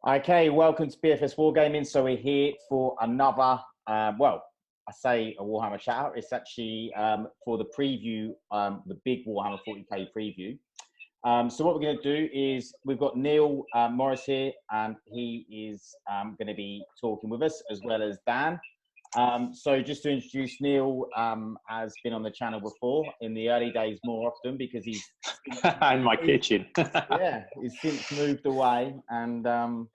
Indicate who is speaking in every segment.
Speaker 1: Okay, welcome to BFS Wargaming. So we're here for another, well, I say a Warhammer shout out. It's actually for the preview, the big Warhammer 40k preview. So what we're going to do is we've got Neil Morris here, and he is going to be talking with us, as well as Dan. So just to introduce, Neil has been on the channel before in the early days more often because he's
Speaker 2: in my kitchen.
Speaker 1: Yeah, he's since moved away, and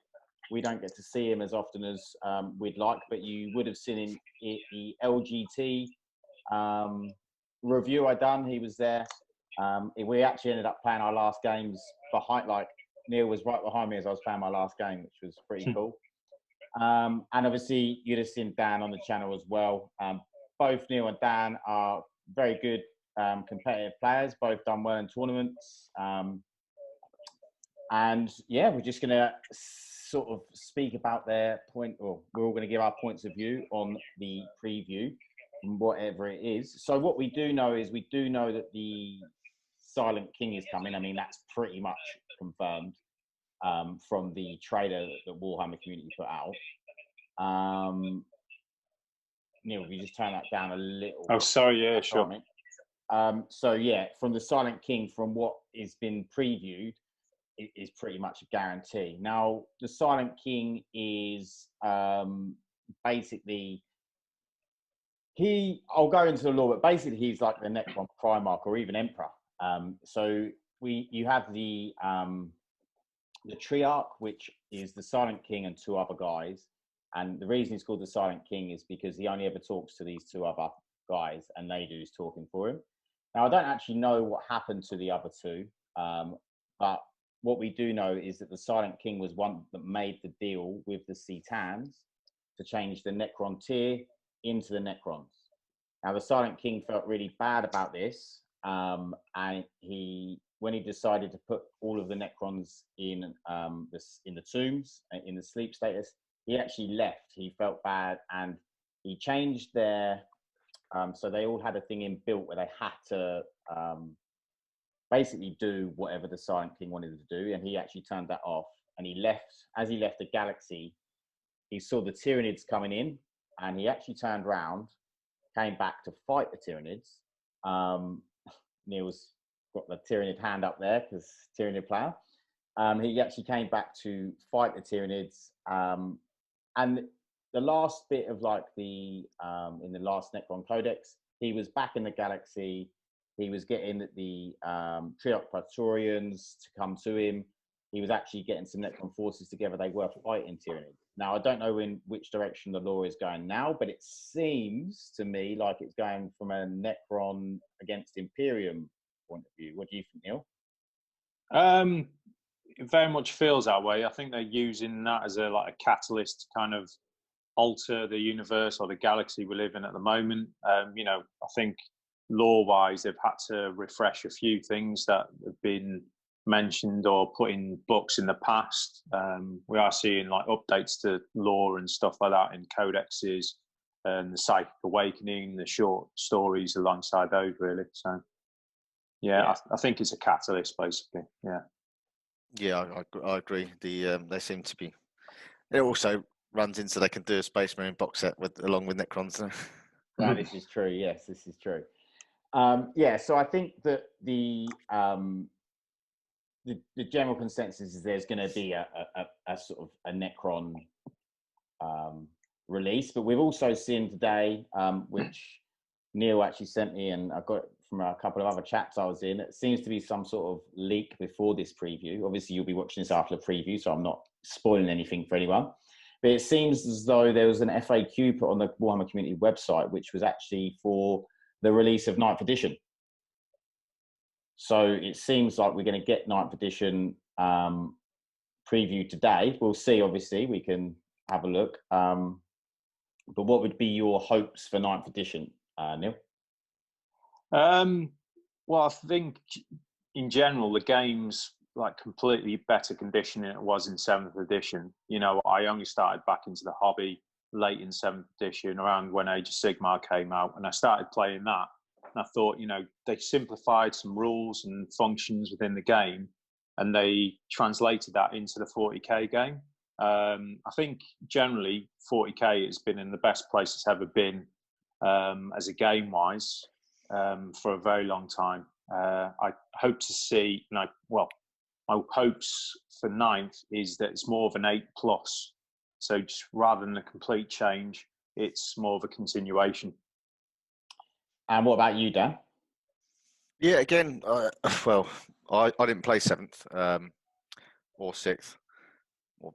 Speaker 1: we don't get to see him as often as we'd like. But you would have seen him in the LGT review I done. He was there. We actually ended up playing our last games behind, like Neil was right behind me as I was playing my last game, which was pretty cool. And obviously you'd have seen Dan on the channel as well. Both Neil and Dan are very good competitive players, both done well in tournaments. And yeah, we're just going to sort of speak about their point, or we're all going to give our points of view on the preview, whatever it is. So what we do know is we do know that the Silent King is coming. I mean, that's pretty much confirmed from the trailer that the Warhammer community put out. Neil, if you just turn that down a little.
Speaker 2: Oh, sorry, yeah, sure.
Speaker 1: So yeah, from the Silent King, from what has been previewed, it is pretty much a guarantee. Now, the Silent King is basically, I'll go into the lore, but basically he's like the Necron Primarch or even Emperor. So you have the Triarch, which is the Silent King and two other guys. And the reason he's called the Silent King is because he only ever talks to these two other guys, and they do his talking for him. Now, I don't actually know what happened to the other two, but what we do know is that the Silent King was one that made the deal with the Cetans to change the Necron tier into the Necrons. Now, the Silent King felt really bad about this, and when he decided to put all of the Necrons in the tombs, in the sleep status, he actually left. He felt bad, and he changed their. So they all had a thing inbuilt where they had to basically do whatever the Silent King wanted to do, and he actually turned that off. And he left. As he left the galaxy, he saw the Tyranids coming in, and he actually turned around, came back to fight the Tyranids. Neil's got the Tyranid hand up there because Tyranid player. He actually came back to fight the Tyranids, and the last bit of like the in the last Necron Codex, he was back in the galaxy. He was getting the Triarch Praetorians to come to him. He was actually getting some Necron forces together. They were fighting Tyranids. Now, I don't know in which direction the lore is going now, but it seems to me like it's going from a Necron against Imperium point of view. What do you think, Neil?
Speaker 2: It very much feels that way. I think they're using that as a catalyst to kind of alter the universe or the galaxy we live in at the moment. You know, I think lore-wise, they've had to refresh a few things that have been mentioned or put in books in the past. We are seeing like updates to lore and stuff like that in codexes, and the Psychic Awakening, the short stories alongside those, really. So, yeah. I think it's a catalyst, basically. Yeah.
Speaker 3: Yeah, I agree. They seem to be. It also runs into they can do a Space Marine box set along with Necrons.
Speaker 1: No, this is true. Yes, this is true. Yeah, so I think that the general consensus is there's going to be a sort of a Necron release, but we've also seen today, which Neil actually sent me, and I got it from a couple of other chats I was in. It seems to be some sort of leak before this preview. Obviously, you'll be watching this after the preview, so I'm not spoiling anything for anyone. But it seems as though there was an FAQ put on the Warhammer community website, which was actually for the release of 9th edition. So it seems like we're going to get 9th edition preview today. We'll see, obviously, we can have a look. But what would be your hopes for 9th edition, Neil?
Speaker 2: Well, I think in general, the game's like completely better condition than it was in 7th edition. You know, I only started back into the hobby late in 7th edition, around when Age of Sigmar came out, and I started playing that. And I thought, you know, they simplified some rules and functions within the game, and they translated that into the 40k game. I think generally 40k has been in the best place it's ever been as a game-wise for a very long time. I hope to see, my hopes for ninth is that it's more of an 8+. So just rather than a complete change, it's more of a continuation.
Speaker 1: And what about you, Dan?
Speaker 3: Yeah, again, I didn't play 7th or 6th.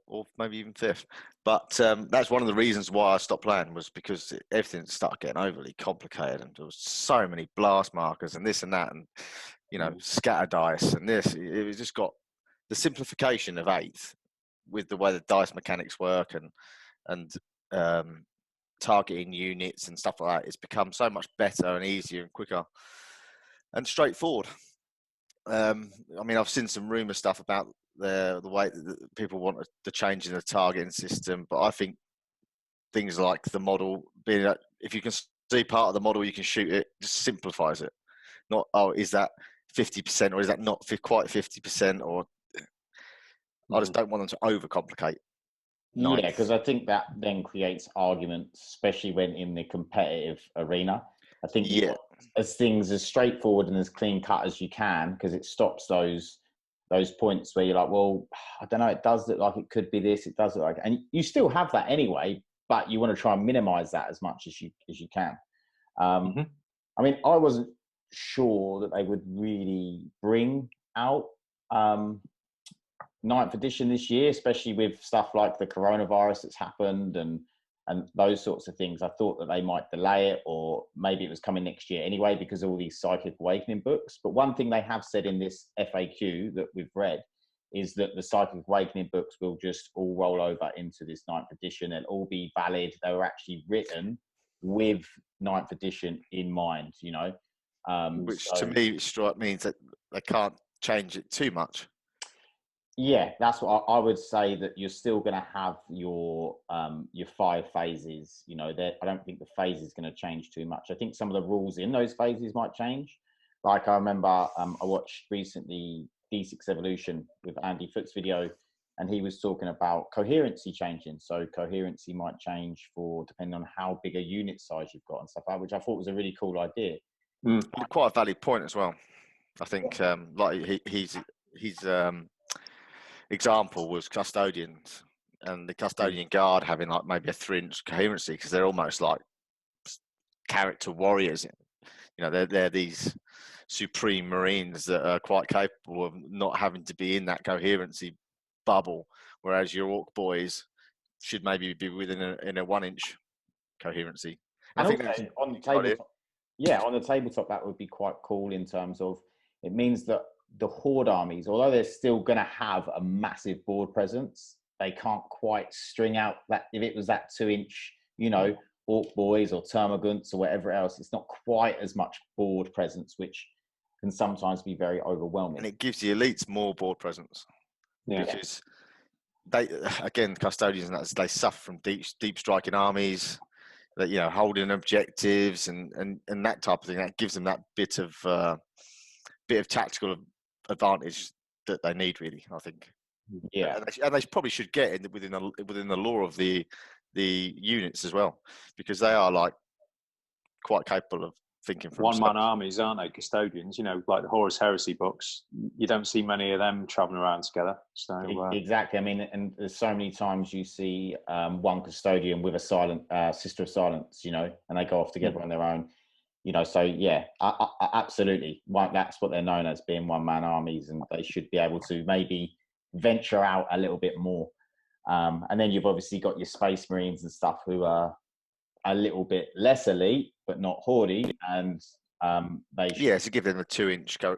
Speaker 3: Or maybe even 5th. But that's one of the reasons why I stopped playing, was because everything started getting overly complicated, and there was so many blast markers and this and that, and scatter dice and this. It was just got the simplification of 8th with the way the dice mechanics work and targeting units and stuff like that. It's become so much better and easier and quicker and straightforward. I mean, I've seen some rumor stuff about the way that people want the change in the targeting system, but I think things like the model being that if you can see part of the model, you can shoot it, just simplifies it. Not, is that 50% or is that not quite 50%? Or I just don't want them to overcomplicate.
Speaker 1: Yeah, because I think that then creates arguments, especially when in the competitive arena. I think as things as straightforward and as clean cut as you can, because it stops those points where you're like, well, I don't know, it does look like it could be this, it does look like, and you still have that anyway, but you want to try and minimize that as much as you can. I mean, I wasn't sure that they would really bring out 9th edition this year, especially with stuff like the coronavirus that's happened and those sorts of things. I thought that they might delay it, or maybe it was coming next year anyway because of all these Psychic Awakening books. But one thing they have said in this FAQ that we've read is that the Psychic Awakening books will just all roll over into this 9th edition. They'll all be valid. They were actually written with 9th edition in mind,
Speaker 3: which to me means that they can't change it too much.
Speaker 1: Yeah, that's what I would say, that you're still going to have your 5 phases. I don't think the phase is going to change too much. I think some of the rules in those phases might change. Like I remember I watched recently D6 Evolution with Andy Foot's video, and he was talking about coherency changing. So coherency might change depending on how big a unit size you've got and stuff like that, which I thought was a really cool idea.
Speaker 3: Quite a valid point as well. I think like he's example was custodians, and the custodian guard having like maybe a 3-inch coherency, because they're almost like character warriors. They're these supreme marines that are quite capable of not having to be in that coherency bubble, whereas your orc boys should maybe be within a 1-inch coherency.
Speaker 1: And I think that's on the tabletop. Yeah, on the tabletop, that would be quite cool in terms of, it means that the Horde armies, although they're still going to have a massive board presence, they can't quite string out that, if it was that 2-inch, Orc boys or Termagants or whatever else, it's not quite as much board presence, which can sometimes be very overwhelming.
Speaker 3: And it gives the elites more board presence. Yeah. Because custodians, they suffer from deep striking armies, that holding objectives and that type of thing. That gives them that bit of tactical advantage that they need, really, I think.
Speaker 1: Yeah,
Speaker 3: and they probably should get within the lore of the units as well, because they are like quite capable of thinking for
Speaker 2: one-man armies, aren't they? Custodians, like the Horus Heresy books. You don't see many of them traveling around together. So
Speaker 1: exactly. I mean, and there's so many times you see one custodian with a silent sister of silence, and they go off together on their own. So yeah, I absolutely. That's what they're known as, being one-man armies, and they should be able to maybe venture out a little bit more. And then you've obviously got your Space Marines and stuff who are a little bit less elite, but not hoardy, and they should...
Speaker 3: to give them a 2-inch go.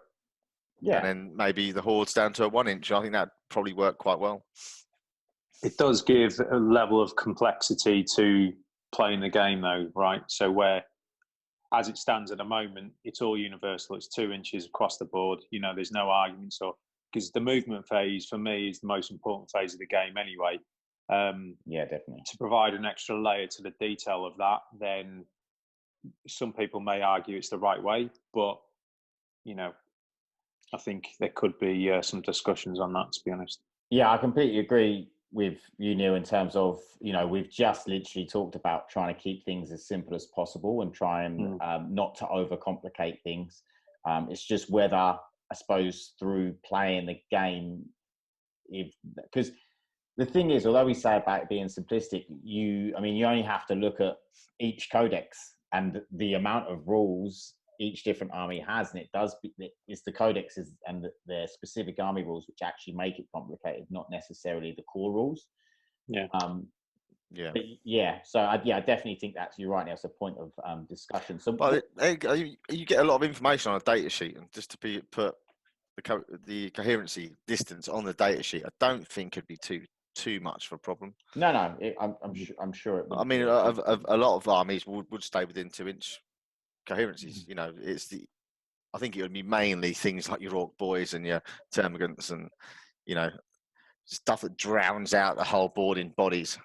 Speaker 1: Yeah,
Speaker 3: and then maybe the Hordes down to a 1-inch. I think that probably work quite well.
Speaker 2: It does give a level of complexity to playing the game, though, right? So where, as it stands at the moment, it's all universal. It's 2 inches across the board. There's no arguments, because the movement phase for me is the most important phase of the game anyway.
Speaker 1: Yeah, definitely.
Speaker 2: To provide an extra layer to the detail of that, then some people may argue it's the right way, but I think there could be some discussions on that, to be honest.
Speaker 1: Yeah, I completely agree. with you, Neil, in terms of, you know, we've just literally talked about trying to keep things as simple as possible and try and not to overcomplicate things. It's just whether, I suppose, through playing the game, because the thing is, although we say about it being simplistic, you only have to look at each codex and the amount of rules each different army has, and it's the codexes and their specific army rules which actually make it complicated, not necessarily the core rules.
Speaker 2: Yeah.
Speaker 1: So I definitely think you're right. That's a point of discussion. So,
Speaker 3: but you get a lot of information on a data sheet, and just to put the coherency distance on the data sheet, I don't think it'd be too much of a problem.
Speaker 1: No, I'm sure it would.
Speaker 3: I mean, a lot of armies would stay within 2-inch coherencies. You know, I think it would be mainly things like your Orc Boys and your Termagants and, you know, stuff that drowns out the whole board in bodies.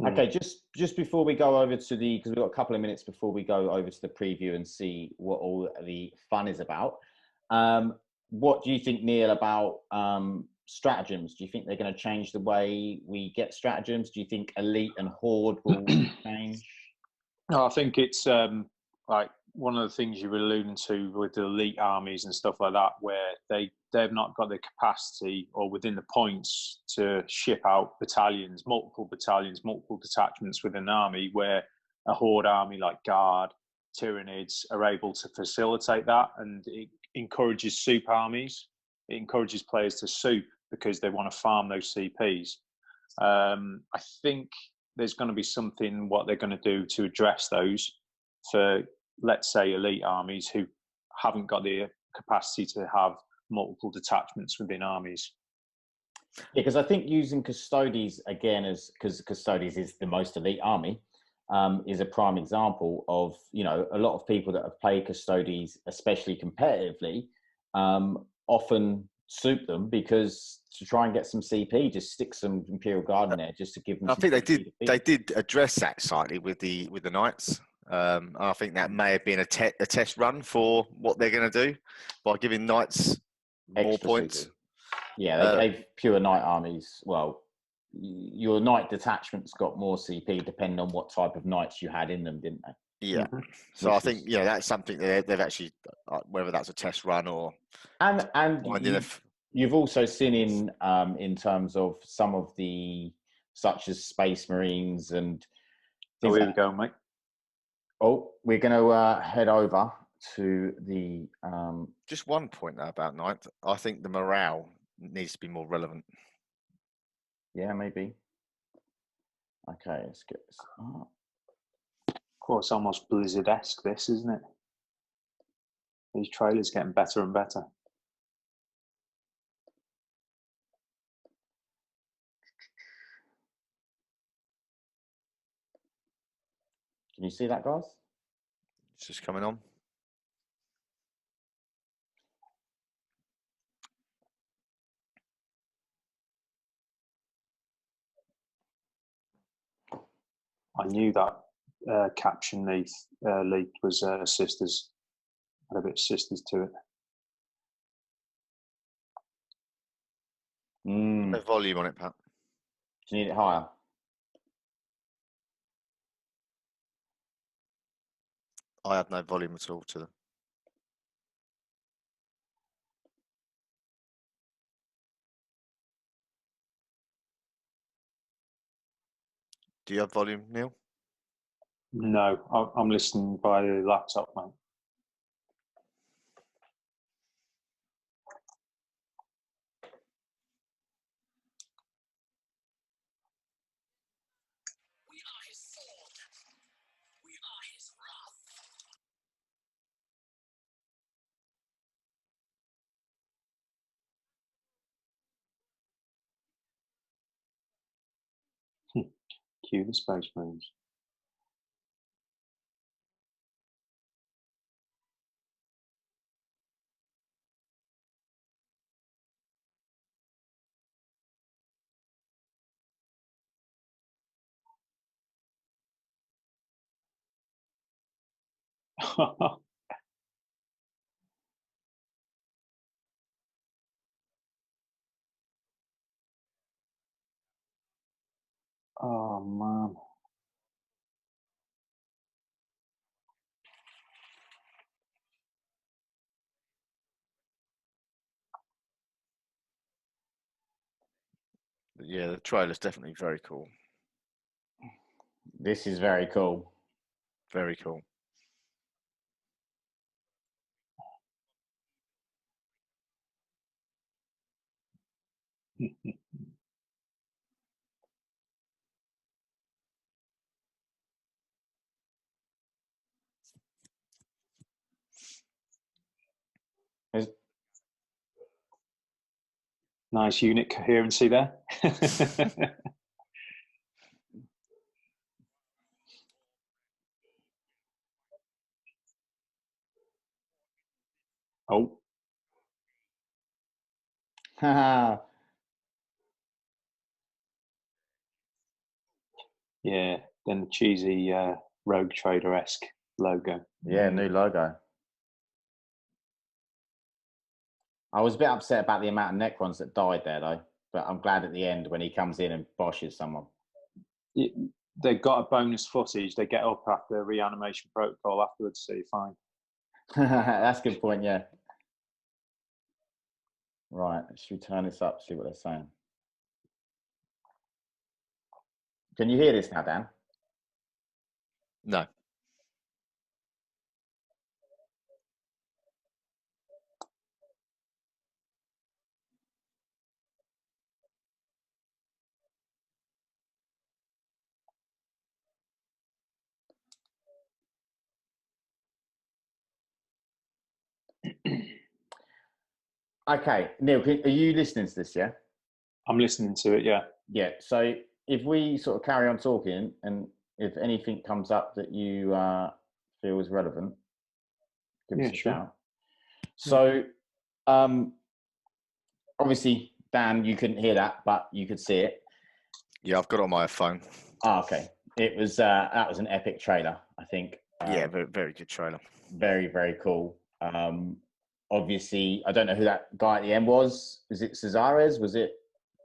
Speaker 1: Okay, just before we go over to because we've got a couple of minutes before we go over to the preview and see what all the fun is about. What do you think, Neil, about stratagems? Do you think they're going to change the way we get stratagems? Do you think Elite and Horde will change?
Speaker 2: No, I think it's like one of the things you were alluding to with the elite armies and stuff like that, where they've not got the capacity or within the points to ship out multiple detachments within an army, where a Horde army like Guard, Tyranids are able to facilitate that, and it encourages soup armies. It encourages players to soup because they want to farm those CPs. I think there's going to be something what they're going to do to address those for, let's say, elite armies who haven't got the capacity to have multiple detachments within armies.
Speaker 1: Yeah, because I think using Custodes again, because Custodes is the most elite army, is a prime example of, you know, a lot of people that have played Custodes, especially competitively, often soup them because to try and get some CP, just stick some Imperial Guard in there just to give them.
Speaker 3: I think they did address that slightly with the Knights. I think that may have been a test run for what they're going to do by giving Knights more points.
Speaker 1: CP. Yeah, they gave pure Knight armies. Well, your Knight detachments got more CP depending on what type of Knights you had in them, didn't they?
Speaker 3: Yeah. So I think that's something that they've actually, whether that's a test run or
Speaker 1: you've also seen in terms of some of the, such as Space Marines and things.
Speaker 2: Here we go, mate.
Speaker 1: Oh, we're going to head over to the.
Speaker 3: Just one point though about Knight. I think the morale needs to be more relevant.
Speaker 1: Yeah, maybe. Okay, let's get this up.
Speaker 2: Of course, almost Blizzard-esque, this, isn't it? These trailers getting better and better.
Speaker 1: Can you see that, guys?
Speaker 3: It's just coming on.
Speaker 2: I knew that caption leaked was Sisters. Had a bit of Sisters to it.
Speaker 3: No volume on it, Pat.
Speaker 1: Do you need it higher?
Speaker 3: I have no volume at all to them. Do you have volume, Neil?
Speaker 2: No, I'm listening by the laptop, mate.
Speaker 4: We are his sword. We are his
Speaker 2: wrath. Cue the Space Marines. Oh man.
Speaker 3: Yeah, the trailer's definitely very cool.
Speaker 1: This is very cool.
Speaker 3: Very cool.
Speaker 1: Is-
Speaker 2: Nice unit coherency there. Oh, yeah. Then the cheesy Rogue Trader-esque logo.
Speaker 1: yeah, new logo. I was a bit upset about the amount of Necrons that died there, though. But I'm glad at the end when he comes in and boshes someone.
Speaker 2: They got a bonus footage. They get up after reanimation protocol afterwards, so you're fine.
Speaker 1: That's a good point, yeah. Right, should we turn this up, see what they're saying? Can you hear this now, Dan?
Speaker 3: No.
Speaker 1: Okay, Neil, are you listening to this, yeah?
Speaker 2: I'm listening to it, yeah.
Speaker 1: Yeah, so if we sort of carry on talking and if anything comes up that you feel is relevant, give us a shout. So, obviously, Dan, you couldn't hear that, but you could see it.
Speaker 3: Yeah, I've got it on my phone.
Speaker 1: Oh, okay. It was that was an epic trailer, I think.
Speaker 3: Yeah, very, very good trailer.
Speaker 1: Very, very cool. Obviously, I don't know who that guy at the end was. Was it Cesares? Was it?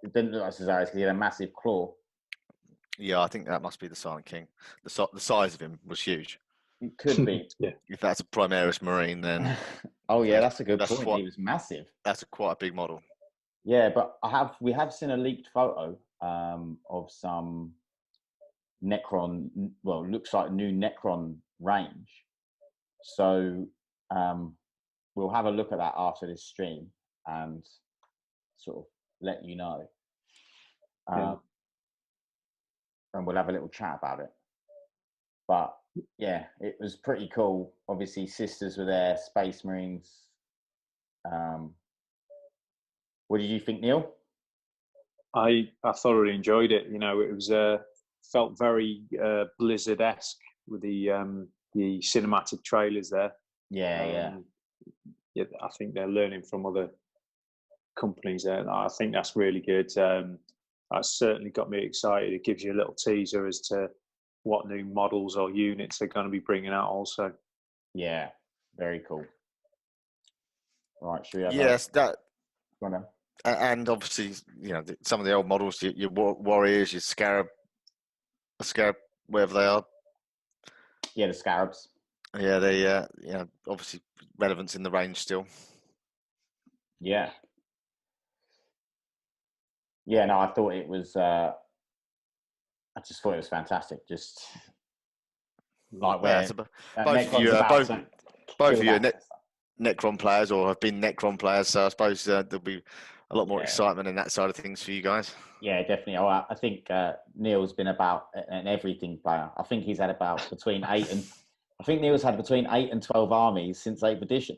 Speaker 1: It didn't look like Cesares because he had a massive claw.
Speaker 3: Yeah, I think that must be the Silent King. The size of him was huge.
Speaker 1: It could be.
Speaker 2: Yeah.
Speaker 3: If that's a Primaris Marine, then
Speaker 1: Oh yeah, that's a good
Speaker 3: that's
Speaker 1: point.
Speaker 3: quite-
Speaker 1: He was massive.
Speaker 3: that's quite a big model.
Speaker 1: Yeah, but we have seen a leaked photo of some Necron. Well, looks like new Necron range. So we'll have a look at that after this stream and sort of let you know. And we'll have a little chat about it. But yeah, it was pretty cool. Obviously, sisters were there, Space Marines. What did you think, Neil?
Speaker 2: I thoroughly enjoyed it. You know, it was felt very Blizzard-esque with the cinematic trailers there.
Speaker 1: Yeah.
Speaker 2: Yeah, I think they're learning from other companies there. I think that's really good. That certainly got me excited. It gives you a little teaser as to what new models or units they're going to be bringing out also.
Speaker 1: Yeah, very cool. Right, should we have
Speaker 3: Yes, that.
Speaker 1: Go on then.
Speaker 3: And obviously, you know, some of the old models, your warriors, your scarab, wherever they are.
Speaker 1: Yeah, the scarabs.
Speaker 3: Yeah, they, you know, obviously relevance in the range still.
Speaker 1: Yeah. Yeah, no, I thought it was. I just thought it was fantastic. Just like where
Speaker 3: both of you are Necron players or have been Necron players, so I suppose there'll be a lot more excitement in that side of things for you guys.
Speaker 1: Yeah, definitely. Oh, I think Neil's been about an everything player. I think he's had about between 8 and. I think Neil's had between 8 and 12 armies since 8th edition.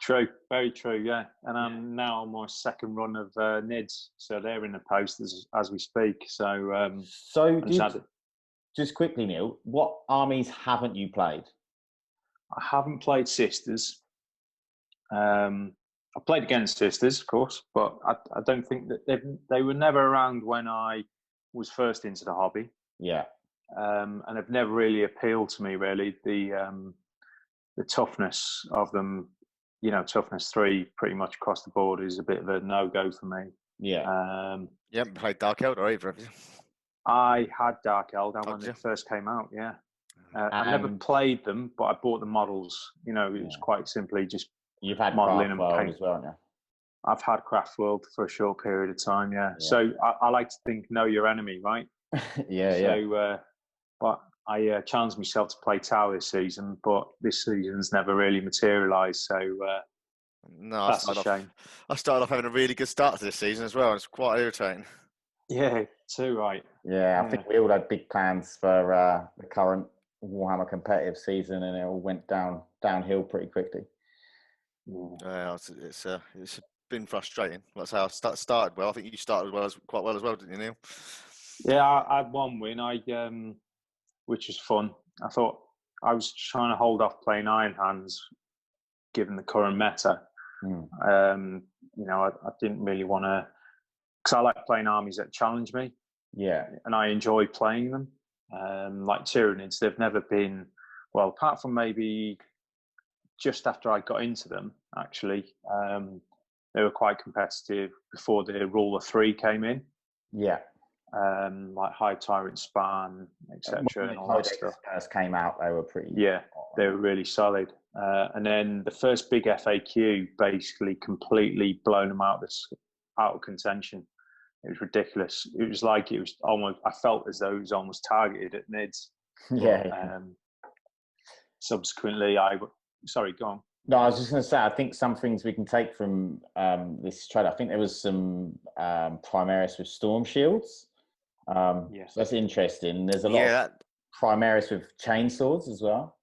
Speaker 2: True, very true, yeah. And I'm now on my second run of NIDs, so they're in the post as we speak. So,
Speaker 1: just quickly, Neil, what armies haven't you played?
Speaker 2: I haven't played Sisters. I played against Sisters, of course, but I don't think that they were never around when I was first into the hobby.
Speaker 1: Yeah.
Speaker 2: And have never really appealed to me, really. The toughness of them, you know, toughness 3 pretty much across the board is a bit of a no-go for me.
Speaker 1: Yeah.
Speaker 3: You haven't played Dark Elder either, have you?
Speaker 2: I had Dark Eldar
Speaker 3: Oh,
Speaker 2: when
Speaker 3: did you?
Speaker 2: it first came out. Yeah, I never played them, but I bought the models. You know, it was quite simply just
Speaker 1: You've had
Speaker 2: modeling
Speaker 1: Craft
Speaker 2: and
Speaker 1: World
Speaker 2: paint.
Speaker 1: as well, haven't you?
Speaker 2: I've had Craft World for a short period of time. Yeah, so I like to think know your enemy, right?
Speaker 1: Yeah.
Speaker 2: So, but I challenged myself to play Tower this season, but this season's never really materialised. So
Speaker 3: No,
Speaker 2: that's a shame.
Speaker 3: I started off having a really good start to this season as well. It's quite irritating.
Speaker 2: Yeah, too right.
Speaker 1: Yeah, I think we all had big plans for the current Warhammer competitive season, and it all went downhill pretty quickly.
Speaker 3: It's been frustrating. That's how I started well. I think you started quite well as well, didn't you, Neil?
Speaker 2: Yeah, I had one win. Which was fun. I thought I was trying to hold off playing Iron Hands, given the current meta. You know, I didn't really want to, because I like playing armies that challenge me.
Speaker 1: Yeah,
Speaker 2: and I enjoy playing them. Like Tyranids, they've never been, well, apart from maybe just after I got into them, actually, they were quite competitive before the rule of 3 came in.
Speaker 1: Yeah.
Speaker 2: Like High Tyrant Span, etc. and all that stuff.
Speaker 1: First came out, they were pretty.
Speaker 2: Yeah, they were really solid. And then the first big FAQ basically completely blown them out of contention. It was ridiculous. It was like it was almost. I felt as though it was almost targeted at NIDS.
Speaker 1: Yeah.
Speaker 2: Subsequently, sorry, go on.
Speaker 1: No, I was just going to say, I think some things we can take from this trailer. I think there was some Primaris with Storm Shields. So that's interesting. There's a lot of Primaris with Chainswords as well.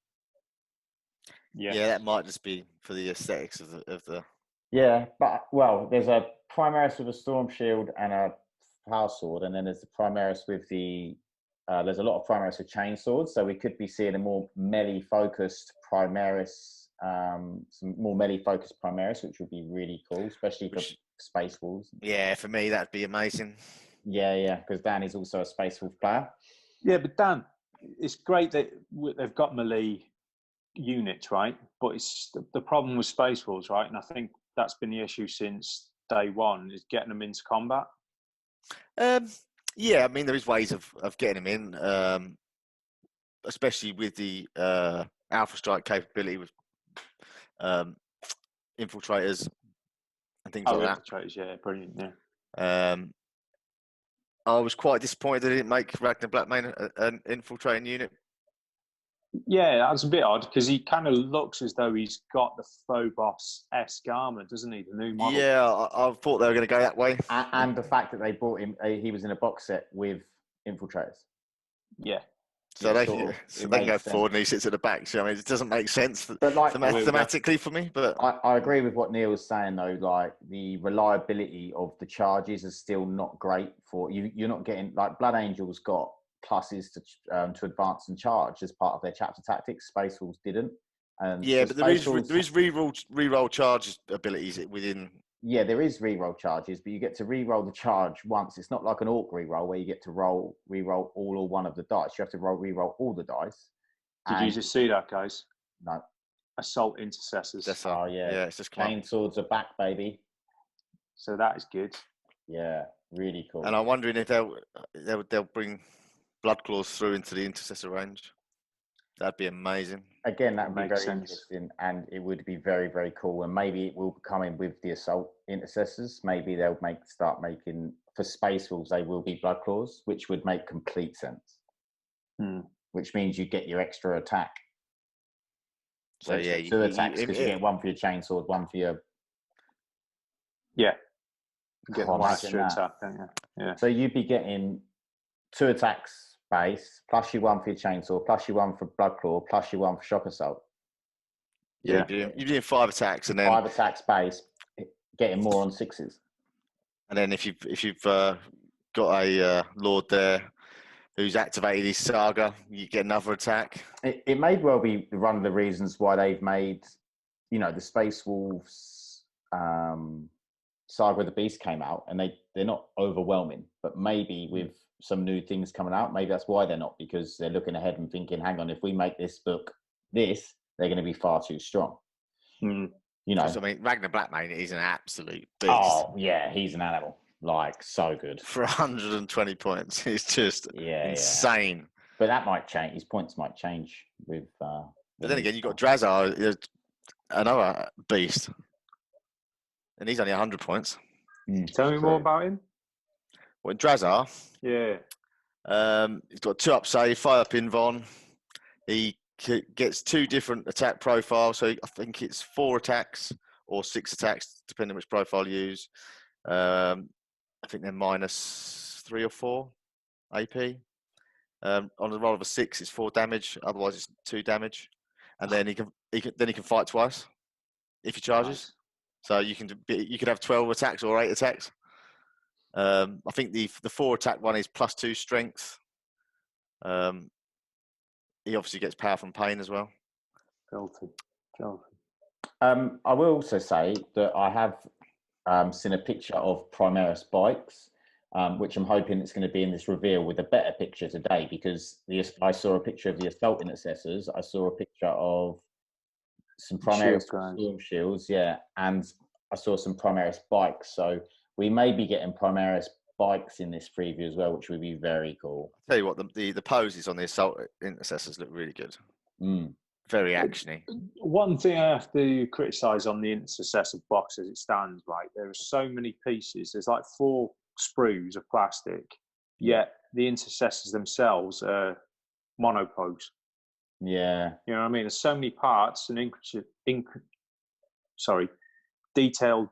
Speaker 3: Yeah, that might just be for the aesthetics of the.
Speaker 1: Yeah, but well, there's a Primaris with a Storm Shield and a Power Sword, and then there's the Primaris with the. There's a lot of Primaris with Chainswords, so we could be seeing a more melee-focused Primaris, some more melee-focused Primaris, which would be really cool, especially for Space Wolves.
Speaker 3: Yeah, for me that'd be amazing.
Speaker 1: Yeah, because Dan is also a Space Wolf player.
Speaker 2: Yeah, but Dan, it's great that they've got melee units, right? But it's the problem with Space Wolves, right? And I think that's been the issue since day one, is getting them into combat.
Speaker 3: Yeah, I mean, there is ways of getting them in, especially with the Alpha Strike capability with infiltrators and things like that.
Speaker 2: Infiltrators, yeah, brilliant,
Speaker 3: yeah. I was quite disappointed they didn't make Ragnar Blackmane an infiltrating unit.
Speaker 2: Yeah, that's a bit odd because he kind of looks as though he's got the Phobos-esque armor, doesn't he? The new model.
Speaker 3: Yeah, I thought they were going to go that way.
Speaker 1: And the fact that they brought him, he was in a box set with infiltrators.
Speaker 2: Yeah.
Speaker 3: So they can go forward and he sits at the back. So I mean, it doesn't make sense thematically for me. But
Speaker 1: I agree with what Neil was saying though. Like the reliability of the charges is still not great for you. You're not getting, like, Blood Angels got pluses to advance and charge as part of their chapter tactics. Space Wolves didn't.
Speaker 3: Yeah, but there is reroll charge abilities within.
Speaker 1: Yeah, there is reroll charges, but you get to reroll the charge once. It's not like an orc reroll where you get to reroll all or one of the dice. You have to reroll all the dice.
Speaker 2: Did you just see that, guys?
Speaker 1: No.
Speaker 2: Assault Intercessors.
Speaker 1: Oh yeah, it's just Chainswords are back, baby.
Speaker 2: So that is good.
Speaker 1: Yeah, really cool.
Speaker 3: And I'm wondering if they'll bring Blood Claws through into the Intercessor range. That'd be amazing.
Speaker 1: Again, that would be very interesting, and it would be very, very cool. And maybe it will come in with the Assault Intercessors. Maybe they'll start making, for Space Wolves, they will be Blood Claws, which would make complete sense. Which means you get your extra attack.
Speaker 3: So yeah,
Speaker 1: two attacks, because you get one for your Chainsword, one for your.
Speaker 2: Yeah. You get one extra attack, don't you? Yeah.
Speaker 1: So you'd be getting 2 attacks base, plus your 1 for your Chainsaw, plus your 1 for Blood Claw, plus your 1 for Shock Assault.
Speaker 3: Yeah, you're doing 5 attacks, and then
Speaker 1: 5 attacks base, getting more on 6s. And
Speaker 3: then if you've got a Lord there who's activated his Saga, you get another attack.
Speaker 1: It may well be one of the reasons why they've made, the Space Wolves Saga of the Beast came out, and they're not overwhelming, but maybe with some new things coming out, maybe that's why they're not, because they're looking ahead and thinking, hang on, if we make this book they're going to be far too strong.
Speaker 3: I mean, Ragnar Blackmane is an absolute beast.
Speaker 1: Oh yeah, he's an animal. like so good
Speaker 3: for 120 points. It's just insane.
Speaker 1: Yeah. But that might change. His points might change with.
Speaker 3: But then again, you've got Drazar, another beast, and he's only 100 points.
Speaker 2: Tell me more about him.
Speaker 3: Well, Drazar,
Speaker 2: yeah,
Speaker 3: he's got 2 up save, 5 up invuln. He gets 2 different attack profiles, so I think it's 4 attacks or 6 attacks, depending on which profile you use. I think they're -3 or 4 AP. On the roll of a 6, it's 4 damage. Otherwise, it's 2 damage, and then he can fight twice if he charges.
Speaker 2: Nice.
Speaker 3: So you could have 12 attacks or 8 attacks. I think the 4 attack one is +2 strength. He obviously gets power from pain as well.
Speaker 2: Filthy.
Speaker 1: I will also say that I have seen a picture of Primaris bikes, which I'm hoping it's going to be in this reveal with a better picture today, because I saw a picture of the assault intercessors. I saw a picture of some Primaris storm shields, and I saw some Primaris bikes. So we may be getting Primaris bikes in this preview as well, which would be very cool.
Speaker 3: I'll tell you what, the poses on the assault intercessors look really good. Very actiony.
Speaker 2: One thing I have to criticise on the intercessor box as it stands, right, there are so many pieces. There's like 4 sprues of plastic, yet the intercessors themselves are monopose.
Speaker 1: Yeah.
Speaker 2: You know what I mean? There's so many parts and detailed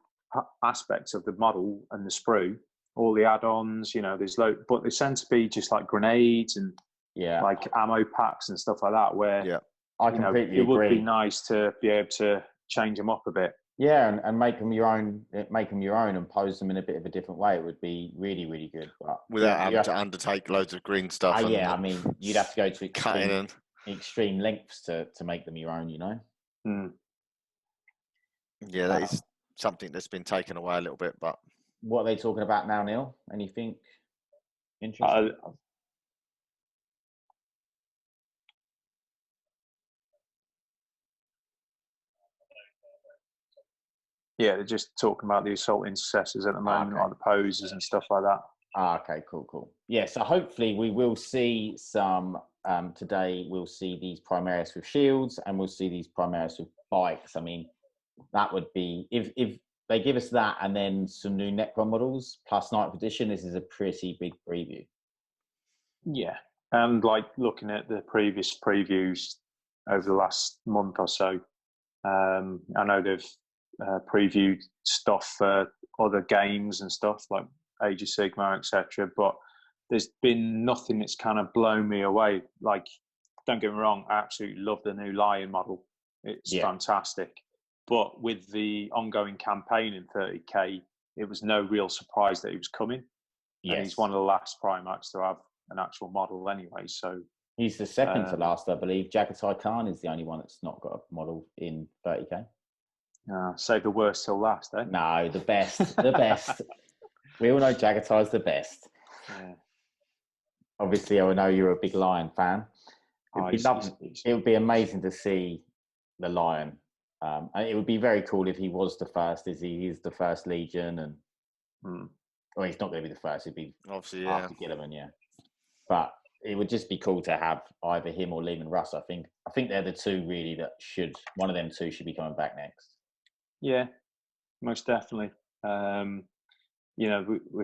Speaker 2: aspects of the model and the sprue, all the add-ons, there's but they tend to be just like grenades and like ammo packs and stuff like that, where
Speaker 1: I completely
Speaker 2: it
Speaker 1: agree.
Speaker 2: would be nice to be able to change them up a bit.
Speaker 1: Yeah, and make them your own, and pose them in a bit of a different way. It would be really, really good. But
Speaker 3: without having to undertake loads of green stuff.
Speaker 1: I mean, you'd have to go to extreme lengths to make them your own,
Speaker 3: Yeah, that is something that's been taken away a little bit. But
Speaker 1: what are they talking about now, Neil? Anything interesting?
Speaker 2: Yeah, they're just talking about the assault intercessors at the moment, like the poses and stuff like that.
Speaker 1: Okay, cool. Yeah, so hopefully we will see some, today we'll see these Primaris with shields, and we'll see these Primaris with bikes. I mean, that would be, if they give us that and then some new Necron models plus 9th edition, this is a pretty big preview.
Speaker 2: Yeah, and like looking at the previous previews over the last month or so, I know they've previewed stuff for other games and stuff like Age of Sigmar, etc. But there's been nothing that's kind of blown me away. Like, don't get me wrong, I absolutely love the new Lion model. It's fantastic. But with the ongoing campaign in 30k, it was no real surprise that he was coming. Yes. And he's one of the last Primax to have an actual model anyway. So
Speaker 1: he's the second to last, I believe. Jagatai Khan is the only one that's not got a model in 30k.
Speaker 2: Save the worst till last, eh?
Speaker 1: No, the best. The best. We all know Jagatai's the best.
Speaker 2: Yeah.
Speaker 1: Obviously, I know you're a big Lion fan. It would be amazing to see the Lion. And it would be very cool if he was the first, as he is the first Legion. And well, he's not going to be the first. He'd be
Speaker 3: obviously
Speaker 1: after Gilliman, But it would just be cool to have either him or Lehman Russ. I think they're the two really that one of them two should be coming back next.
Speaker 2: Yeah, most definitely. We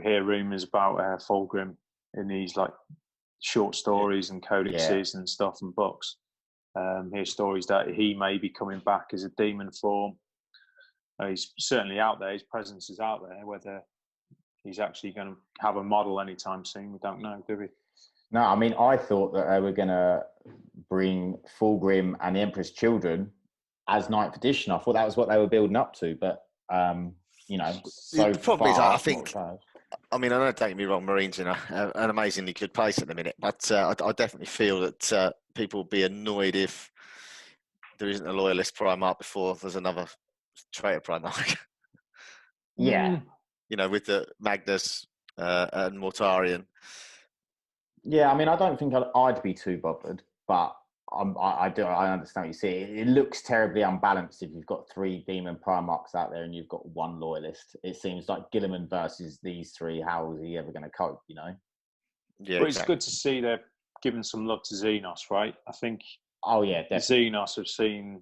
Speaker 2: hear rumours about Fulgrim in these like short stories and codexes and stuff and books. Hear stories that he may be coming back as a demon form. He's certainly out there. His presence is out there. Whether he's actually going to have a model anytime soon, we don't know, do we?
Speaker 1: No, I mean, I thought that they were going to bring Fulgrim and the Emperor's Children as 9th edition. I thought that was what they were building up to, but
Speaker 3: the problem is, I think. I mean, I know, don't get me wrong, Marine's in an amazingly good place at the minute, but I definitely feel that people will be annoyed if there isn't a loyalist Primarch before there's another traitor Primarch.
Speaker 1: Yeah.
Speaker 3: With the Magnus and Mortarion.
Speaker 1: Yeah, I mean, I don't think I'd be too bothered, but I understand what you see. It looks terribly unbalanced if you've got 3 Demon Primarchs out there and you've got 1 Loyalist. It seems like Gilliman versus these 3. How is he ever going to cope? You know?
Speaker 3: Yeah,
Speaker 2: But it's good to see they're giving some love to Xenos, right? I think.
Speaker 1: Oh yeah, definitely.
Speaker 2: Xenos have seen,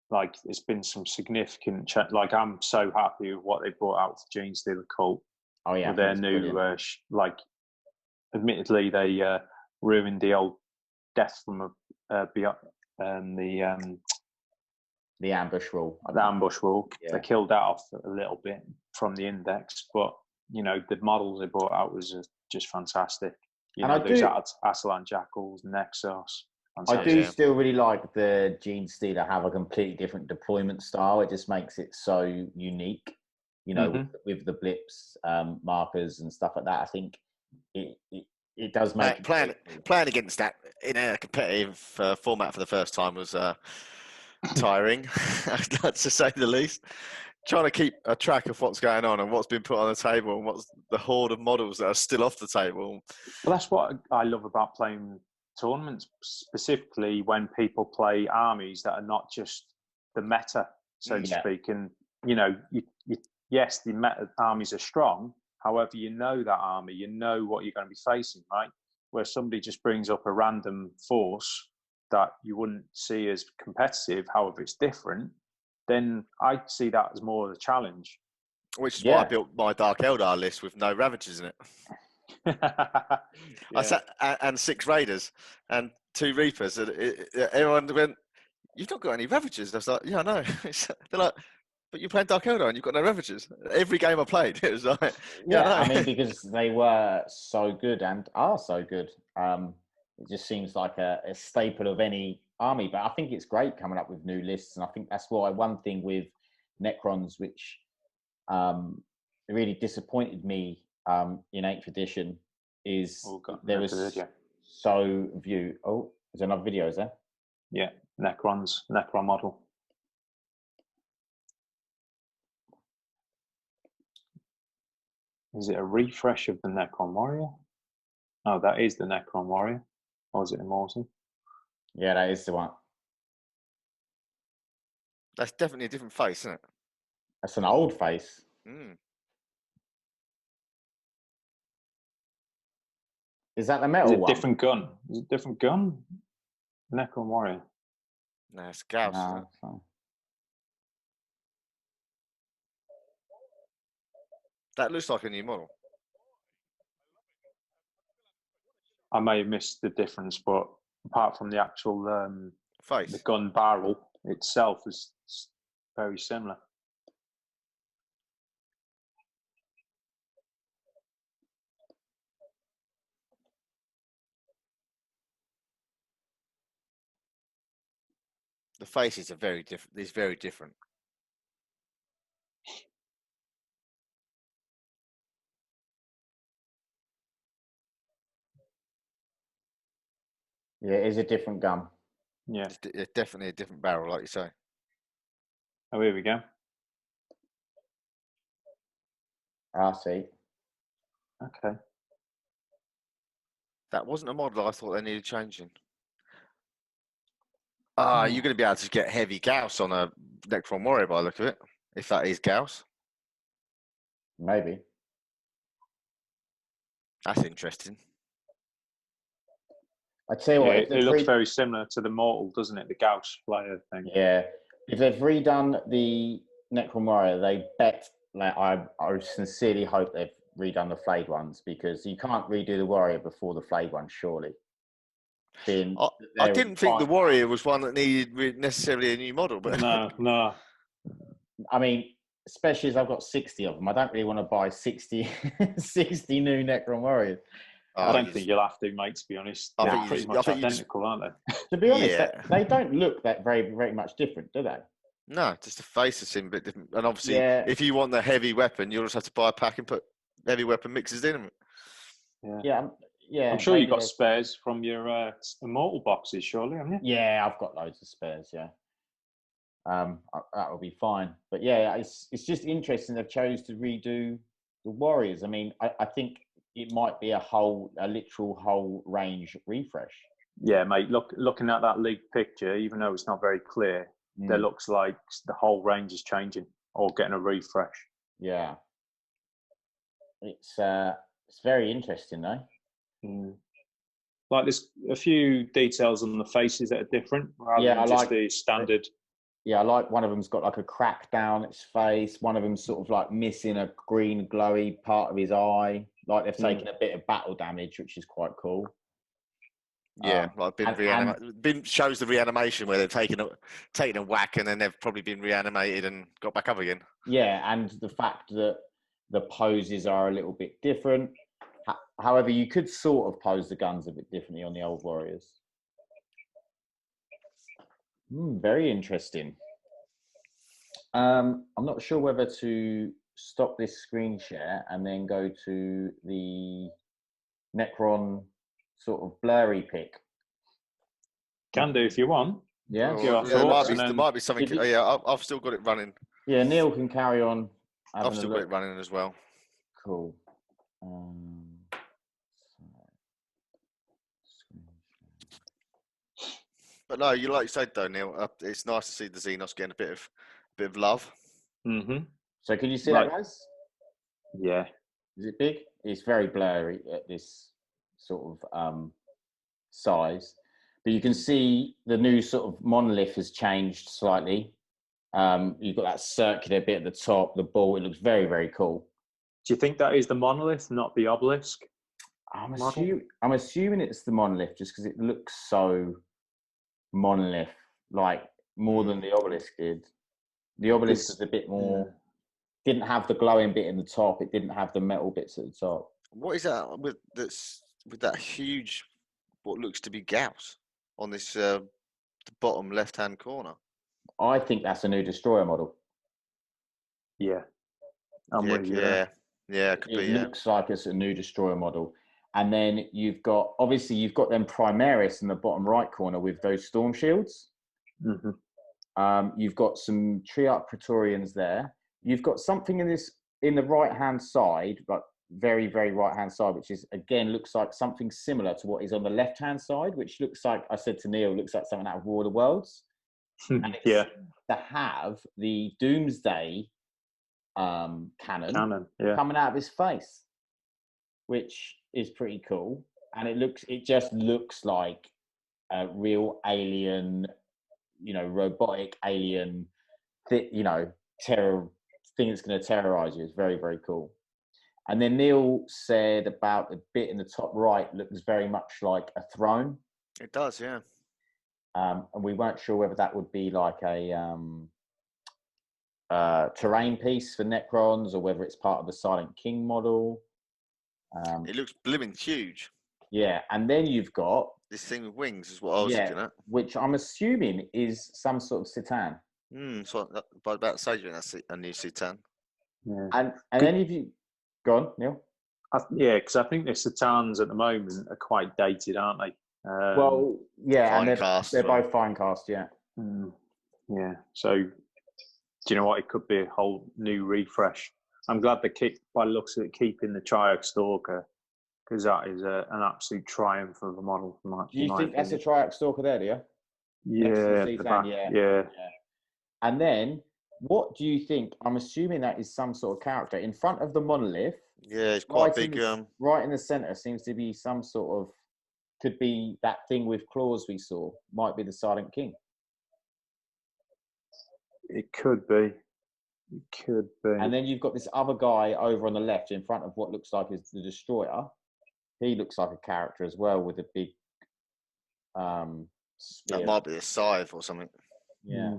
Speaker 2: like, it's been some significant. Like, I'm so happy with what they brought out for Gene Stealer Cult.
Speaker 1: Oh yeah,
Speaker 2: with their new, admittedly they ruined the old Death from Beyond,
Speaker 1: the ambush rule.
Speaker 2: The ambush rule.
Speaker 1: Yeah.
Speaker 2: They killed that off a little bit from the index, but you know the models they brought out was just fantastic. You know, there's Aslan Jackals, Nexus.
Speaker 1: I do still really like the Gene Stealer have a completely different deployment style. It just makes it so unique. You know, with the blips, markers and stuff like that. I think it does make
Speaker 3: playing against that in a competitive format for the first time was tiring, to say the least. Trying to keep a track of what's going on and what's been put on the table and what's the horde of models that are still off the table.
Speaker 2: Well, that's what I love about playing tournaments, specifically when people play armies that are not just the meta, so to speak. And you know, yes, the meta armies are strong. However, you know that army, you know what you're going to be facing, right? Where somebody just brings up a random force that you wouldn't see as competitive, however it's different, then I see that as more of a challenge.
Speaker 3: Which is why I built my Dark Eldar list with no Ravagers in it. I sat and 6 Raiders and 2 Reapers. And everyone went, "You've not got any Ravagers." I was like, "Yeah, I know." They're like, "But you're playing Dark Eldar and you've got no Ravagers." Every game I played, it was like,
Speaker 1: I mean, because they were so good and are so good. It just seems like a staple of any army. But I think it's great coming up with new lists, and I think that's why one thing with Necrons, which really disappointed me in 8th edition, is there was so view. Oh, there's another video, is there?
Speaker 2: Yeah, Necron model. Is it a refresh of the Necron Warrior? Oh, that is the Necron Warrior. Or is it Immortal?
Speaker 1: Yeah, that is the one.
Speaker 3: That's definitely a different face, isn't it?
Speaker 1: That's an old face.
Speaker 3: Mm.
Speaker 1: Is that the metal one?
Speaker 2: Different gun? Is it different gun? Necron Warrior.
Speaker 3: No, it's Gauss.
Speaker 1: No,
Speaker 3: that looks like a new model.
Speaker 2: I may have missed the difference, but apart from the actual
Speaker 3: face,
Speaker 2: the gun barrel itself is very similar.
Speaker 3: The faces are very different. It's very different.
Speaker 1: Yeah, it is a different gun.
Speaker 2: Yeah,
Speaker 3: it's definitely a different barrel, like you say.
Speaker 2: Oh, here we go.
Speaker 1: I see.
Speaker 2: Okay.
Speaker 3: That wasn't a model I thought they needed changing. You're going to be able to get heavy Gauss on a Necron Warrior by the look of it, if that is Gauss.
Speaker 1: Maybe.
Speaker 3: That's interesting.
Speaker 1: I tell you what,
Speaker 2: it looks very similar to the Mortal, doesn't it? The Gauss player thing.
Speaker 1: Yeah. If they've redone the Necron Warrior, they bet. Like, I sincerely hope they've redone the flayed ones, because you can't redo the Warrior before the flayed one, surely.
Speaker 3: I didn't think the Warrior was one that needed necessarily a new model, but
Speaker 2: no.
Speaker 1: I mean, especially as I've got 60 of them, I don't really want to buy 60 new Necron Warriors.
Speaker 2: I don't think you'll have to, mate, to be honest. They're pretty much identical, aren't they?
Speaker 1: To be honest, they don't look that very, very much different, do they?
Speaker 3: No, just the faces seem a bit different. And obviously, if you want the heavy weapon, you'll just have to buy a pack and put heavy weapon mixes in them.
Speaker 1: Yeah.
Speaker 2: I'm sure you've got spares from your Immortal boxes, surely, haven't you?
Speaker 1: Yeah, I've got loads of spares, yeah. That will be fine. But yeah, it's just interesting they've chose to redo the Warriors. I mean, I think it might be a literal whole range refresh.
Speaker 2: Yeah, mate. Looking at that leaked picture, even though it's not very clear, there looks like the whole range is changing or getting a refresh.
Speaker 1: Yeah. It's very interesting though.
Speaker 2: Like there's a few details on the faces that are different rather than just the standard.
Speaker 1: Yeah, I like one of them's got like a crack down its face. One of them's sort of like missing a green glowy part of his eye. Like they've taken a bit of battle damage, which is quite cool.
Speaker 3: Yeah, like shows the reanimation where they've taken a whack and then they've probably been reanimated and got back up again.
Speaker 1: Yeah, and the fact that the poses are a little bit different. However, you could sort of pose the guns a bit differently on the old warriors. Very interesting. I'm not sure whether to stop this screen share and then go to the Necron sort of blurry pick.
Speaker 2: Can do if you want.
Speaker 1: Yeah,
Speaker 3: there might be something. I've still got it running.
Speaker 1: Yeah, Neil can carry on.
Speaker 3: I've still got it running as well.
Speaker 1: Cool.
Speaker 3: But no, you like you said though, Neil. It's nice to see the Xenos getting a bit of love.
Speaker 1: So can you see that, guys?
Speaker 2: Yeah.
Speaker 1: Is it big? It's very blurry at this sort of size, but you can see the new sort of monolith has changed slightly. You've got that circular bit at the top, the ball. It looks very, very cool.
Speaker 2: Do you think that is the monolith, not the obelisk?
Speaker 1: I'm assuming it's the monolith just because it looks so monolith, like more than the obelisk did. The obelisk was a bit more, didn't have the glowing bit in the top. It didn't have the metal bits at the top.
Speaker 3: What is that with that huge, what looks to be gauss on this the bottom left-hand corner?
Speaker 1: I think that's a new destroyer model.
Speaker 2: Yeah.
Speaker 3: It could be.
Speaker 1: It looks like it's a new destroyer model. And then you've got them Primaris in the bottom right corner with those storm shields. You've got some Triarch Praetorians there. You've got something in the right-hand side, but very, very right-hand side, which is, again, looks like something similar to what is on the left-hand side, which looks like, I said to Neil, looks like something out of War of the Worlds. And it's to have the Doomsday cannon coming out of his face, which is pretty cool. And it just looks like a real alien, robotic alien, terror thing that's going to terrorize you. It's very, very cool. And then Neil said about the bit in the top right looks very much like a throne.
Speaker 3: It does, yeah.
Speaker 1: And we weren't sure whether that would be like a terrain piece for Necrons or whether it's part of the Silent King model.
Speaker 3: It looks blooming huge.
Speaker 1: Yeah, and then you've got
Speaker 3: this thing with wings is what I was looking at.
Speaker 1: Which I'm assuming is some sort of Citan.
Speaker 3: So by about say that's a new Citan.
Speaker 1: Yeah. And any of you go on, Neil?
Speaker 2: Because I think the Citans at the moment are quite dated, aren't they?
Speaker 1: And they're both fine cast, yeah.
Speaker 2: Yeah. So, do you know what? It could be a whole new refresh. I'm glad they by the looks of it, keeping the Triarch Stalker, because that is an absolute triumph of a model.
Speaker 1: Do you think that's a Triarch Stalker there, do you?
Speaker 2: Yeah,
Speaker 1: the back, yeah. And then, what do you think? I'm assuming that is some sort of character in front of the monolith.
Speaker 3: Yeah, it's quite big.
Speaker 1: Right in the center seems to be some sort of, could be that thing with claws we saw. Might be the Silent King.
Speaker 2: It could be. It could be.
Speaker 1: And then you've got this other guy over on the left in front of what looks like is the Destroyer. He looks like a character as well with a big spear.
Speaker 3: That might be a scythe or something.
Speaker 1: Yeah.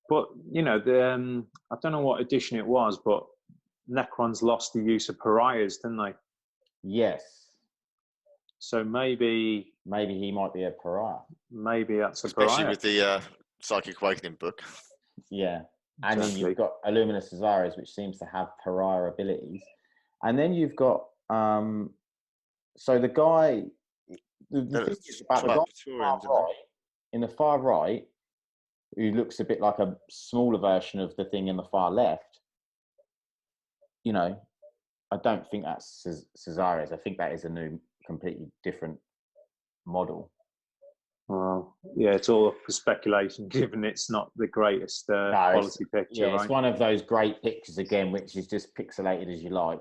Speaker 2: But, I don't know what edition it was, but Necrons lost the use of pariahs, didn't they?
Speaker 1: Yes.
Speaker 2: So maybe
Speaker 1: he might be a pariah.
Speaker 2: Maybe that's a
Speaker 3: pariah.
Speaker 2: Especially
Speaker 3: with the Psychic Awakening book.
Speaker 1: Yeah. And then you've got Illuminus Azaris, which seems to have pariah abilities. And then you've got so the guy the thing is about the guy in the far right, who looks a bit like a smaller version of the thing in the far left, I don't think that's Caesaris. I think that is a new, completely different model.
Speaker 2: Well, yeah, it's all up for speculation, given it's not the greatest quality picture.
Speaker 1: Yeah,
Speaker 2: right?
Speaker 1: it's one of those great pictures again, which is just pixelated as you like.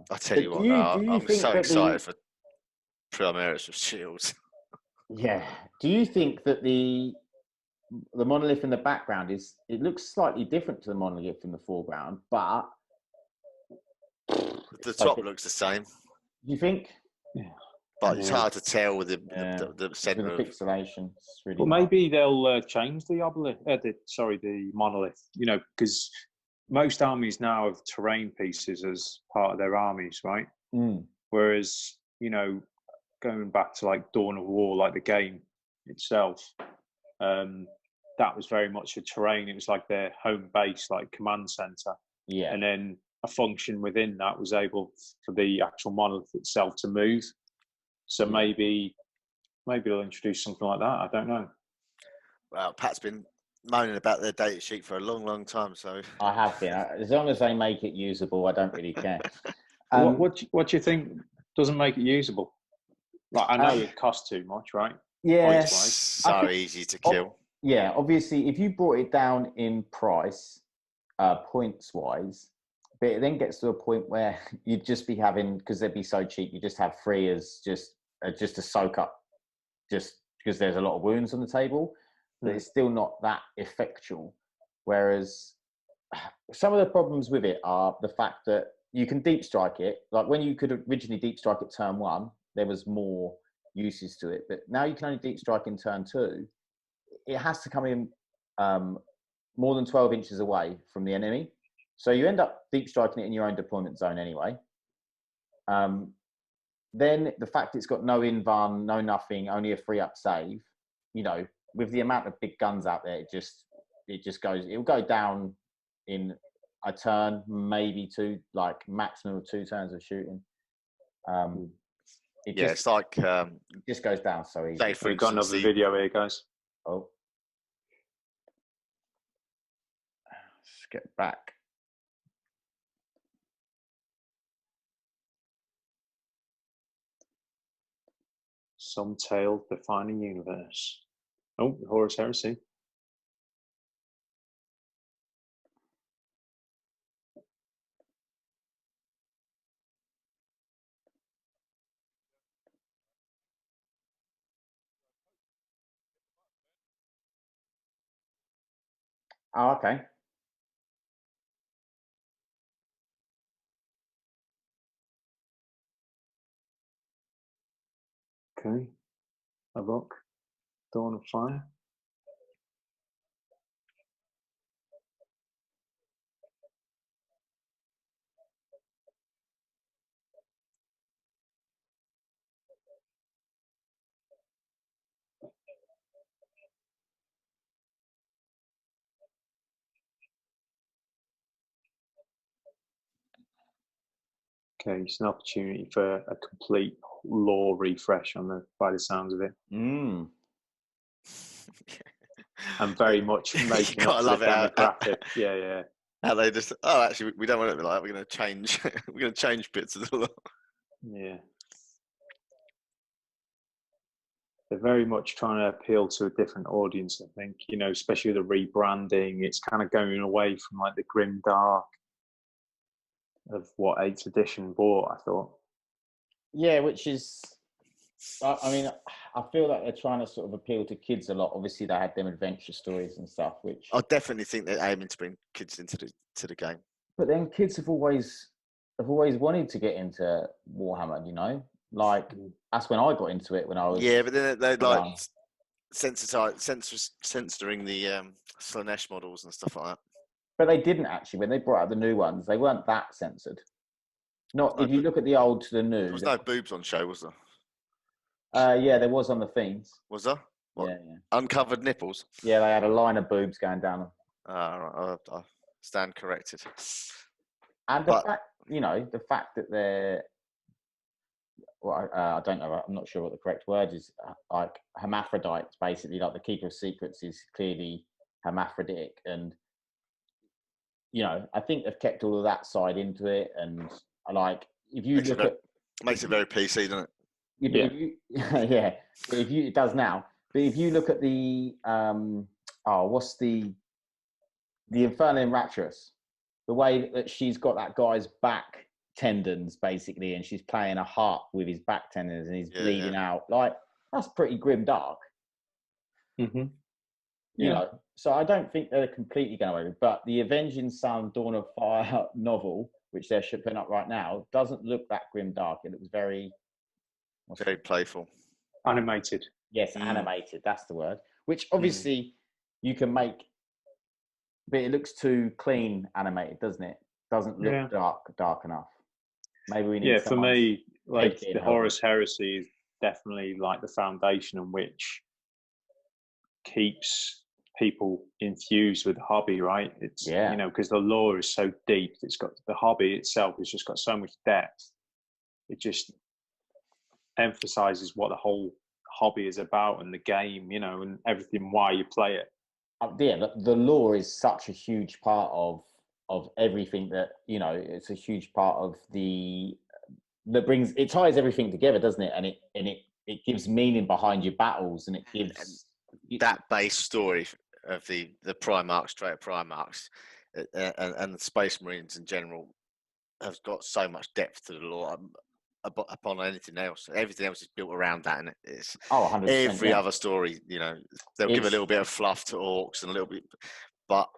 Speaker 3: I tell you what, I'm so excited for Primaris with shields.
Speaker 1: Yeah. Do you think that the monolith in the background it looks slightly different to the monolith in the foreground, but
Speaker 3: the top looks the same.
Speaker 1: You think?
Speaker 2: Yeah.
Speaker 3: But it's hard to tell with the center
Speaker 1: of the pixelation. It's really
Speaker 2: well, maybe they'll change the obelisk. The monolith. You know, because most armies now have terrain pieces as part of their armies, right? Whereas, you know, going back to like Dawn of War, like the game itself, that was very much a terrain. It was like their home base, like command center.
Speaker 1: Yeah.
Speaker 2: And then a function within that was able for the actual monolith itself to move. So maybe they'll introduce something like that. I don't know.
Speaker 3: Well, Pat's been moaning about their data sheet for a long, long time. So
Speaker 1: I have been. As long as they make it usable, I don't really care.
Speaker 2: What do you think doesn't make it usable? Like, I know it costs too much, right?
Speaker 1: Yeah.
Speaker 3: It's so easy to kill.
Speaker 1: Yeah, obviously, if you brought it down in price, points-wise, but it then gets to a point where you'd just be having, because they'd be so cheap, you just have free as just to soak up, just because there's a lot of wounds on the table, but it's still not that effectual. Whereas some of the problems with it are the fact that you can deep strike it. Like when you could originally deep strike it turn 1, there was more uses to it, but now you can only deep strike in turn 2. It has to come in more than 12 inches away from the enemy. So you end up deep striking it in your own deployment zone anyway. Then the fact it's got no invuln, no nothing, only a free up save, you know, with the amount of big guns out there, it'll go down in a turn, maybe 2, like maximum of 2 turns of shooting.
Speaker 3: It's like
Speaker 1: it just goes down so easy.
Speaker 2: We've got another video here, guys.
Speaker 1: Oh, let's get back.
Speaker 2: Some tale defining universe. Oh, Horus Heresy.
Speaker 1: Oh, okay.
Speaker 2: Okay. A look. Dawn of Fire. Okay, it's an opportunity for a complete lore refresh by the sounds of it. And very much making up to the demographic. Yeah.
Speaker 3: How they just actually we don't want it to be like that. We're going to change bits of the law.
Speaker 2: Yeah. They're very much trying to appeal to a different audience, I think, you know, especially the rebranding. It's kind of going away from like the grim dark of what 8th edition bought, I thought.
Speaker 1: Yeah, which is, I mean, I feel like they're trying to sort of appeal to kids a lot. Obviously, they had them adventure stories and stuff, which
Speaker 3: I definitely think they're aiming to bring kids into the game.
Speaker 1: But then kids have always wanted to get into Warhammer, you know? Like, that's when I got into it when I was...
Speaker 3: Yeah, but then they're like censoring the Slanesh models and stuff like that.
Speaker 1: But they didn't actually. When they brought out the new ones, they weren't that censored. If you look at the old to the new...
Speaker 3: There was no boobs on show, was there?
Speaker 1: Yeah, there was on the Fiends.
Speaker 3: Was there? What?
Speaker 1: Yeah.
Speaker 3: Uncovered nipples?
Speaker 1: Yeah, they had a line of boobs going down them.
Speaker 3: Right, I stand corrected.
Speaker 1: And the fact that they're... Well, I don't know. I'm not sure what the correct word is. Like hermaphrodites, basically, like the Keeper of Secrets is clearly hermaphroditic, and you know, I think they've kept all of that side into it. And like, if you look at,
Speaker 3: makes it very PC, doesn't it?
Speaker 1: Yeah, but if you, yeah, but if you, it does now. But if you look at the what's the Infernal Rapturous, the way that she's got that guy's back tendons basically, and she's playing a harp with his back tendons, and he's bleeding out. Like, that's pretty grim dark.
Speaker 2: Mm-hmm.
Speaker 1: You know, so I don't think they're completely going away with it. But the Avenging Sun Dawn of Fire novel, which they're shipping up right now, doesn't look that grim dark. It looks very
Speaker 3: playful,
Speaker 2: animated.
Speaker 1: Yes, animated. That's the word. Which obviously you can make, but it looks too clean animated, doesn't it? Doesn't look dark enough. Maybe we need.
Speaker 2: Yeah, for me, like the Horus Heresy is definitely like the foundation on which keeps people infused with the hobby, right? It's you know, because the lore is so deep. It's got the hobby itself has just got so much depth. It just emphasizes what the whole hobby is about, and the game, you know, and everything, why you play it.
Speaker 1: Yeah, the lore is such a huge part of everything that, you know, it's a huge part of it ties everything together, doesn't it? And it gives meaning behind your battles, and it gives
Speaker 3: that base story of the Primarchs, Traitor Primarchs, and the Space Marines in general has got so much depth to the lore upon anything else. Everything else is built around that, and it's
Speaker 1: 100%,
Speaker 3: every other story. You know, they'll give a little bit of fluff to orcs and a little bit, but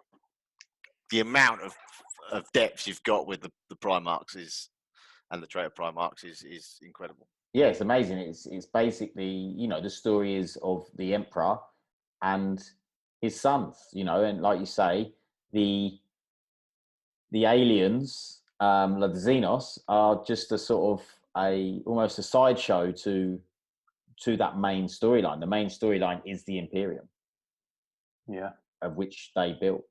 Speaker 3: the amount of depth you've got with the Primarchs and the Traitor Primarchs is incredible.
Speaker 1: Yeah, it's amazing. It's basically, you know, the story is of the Emperor and his sons, you know, and like you say, the aliens, like the Xenos, are just a sort of almost a sideshow to that main storyline. The main storyline is the Imperium, of which they built.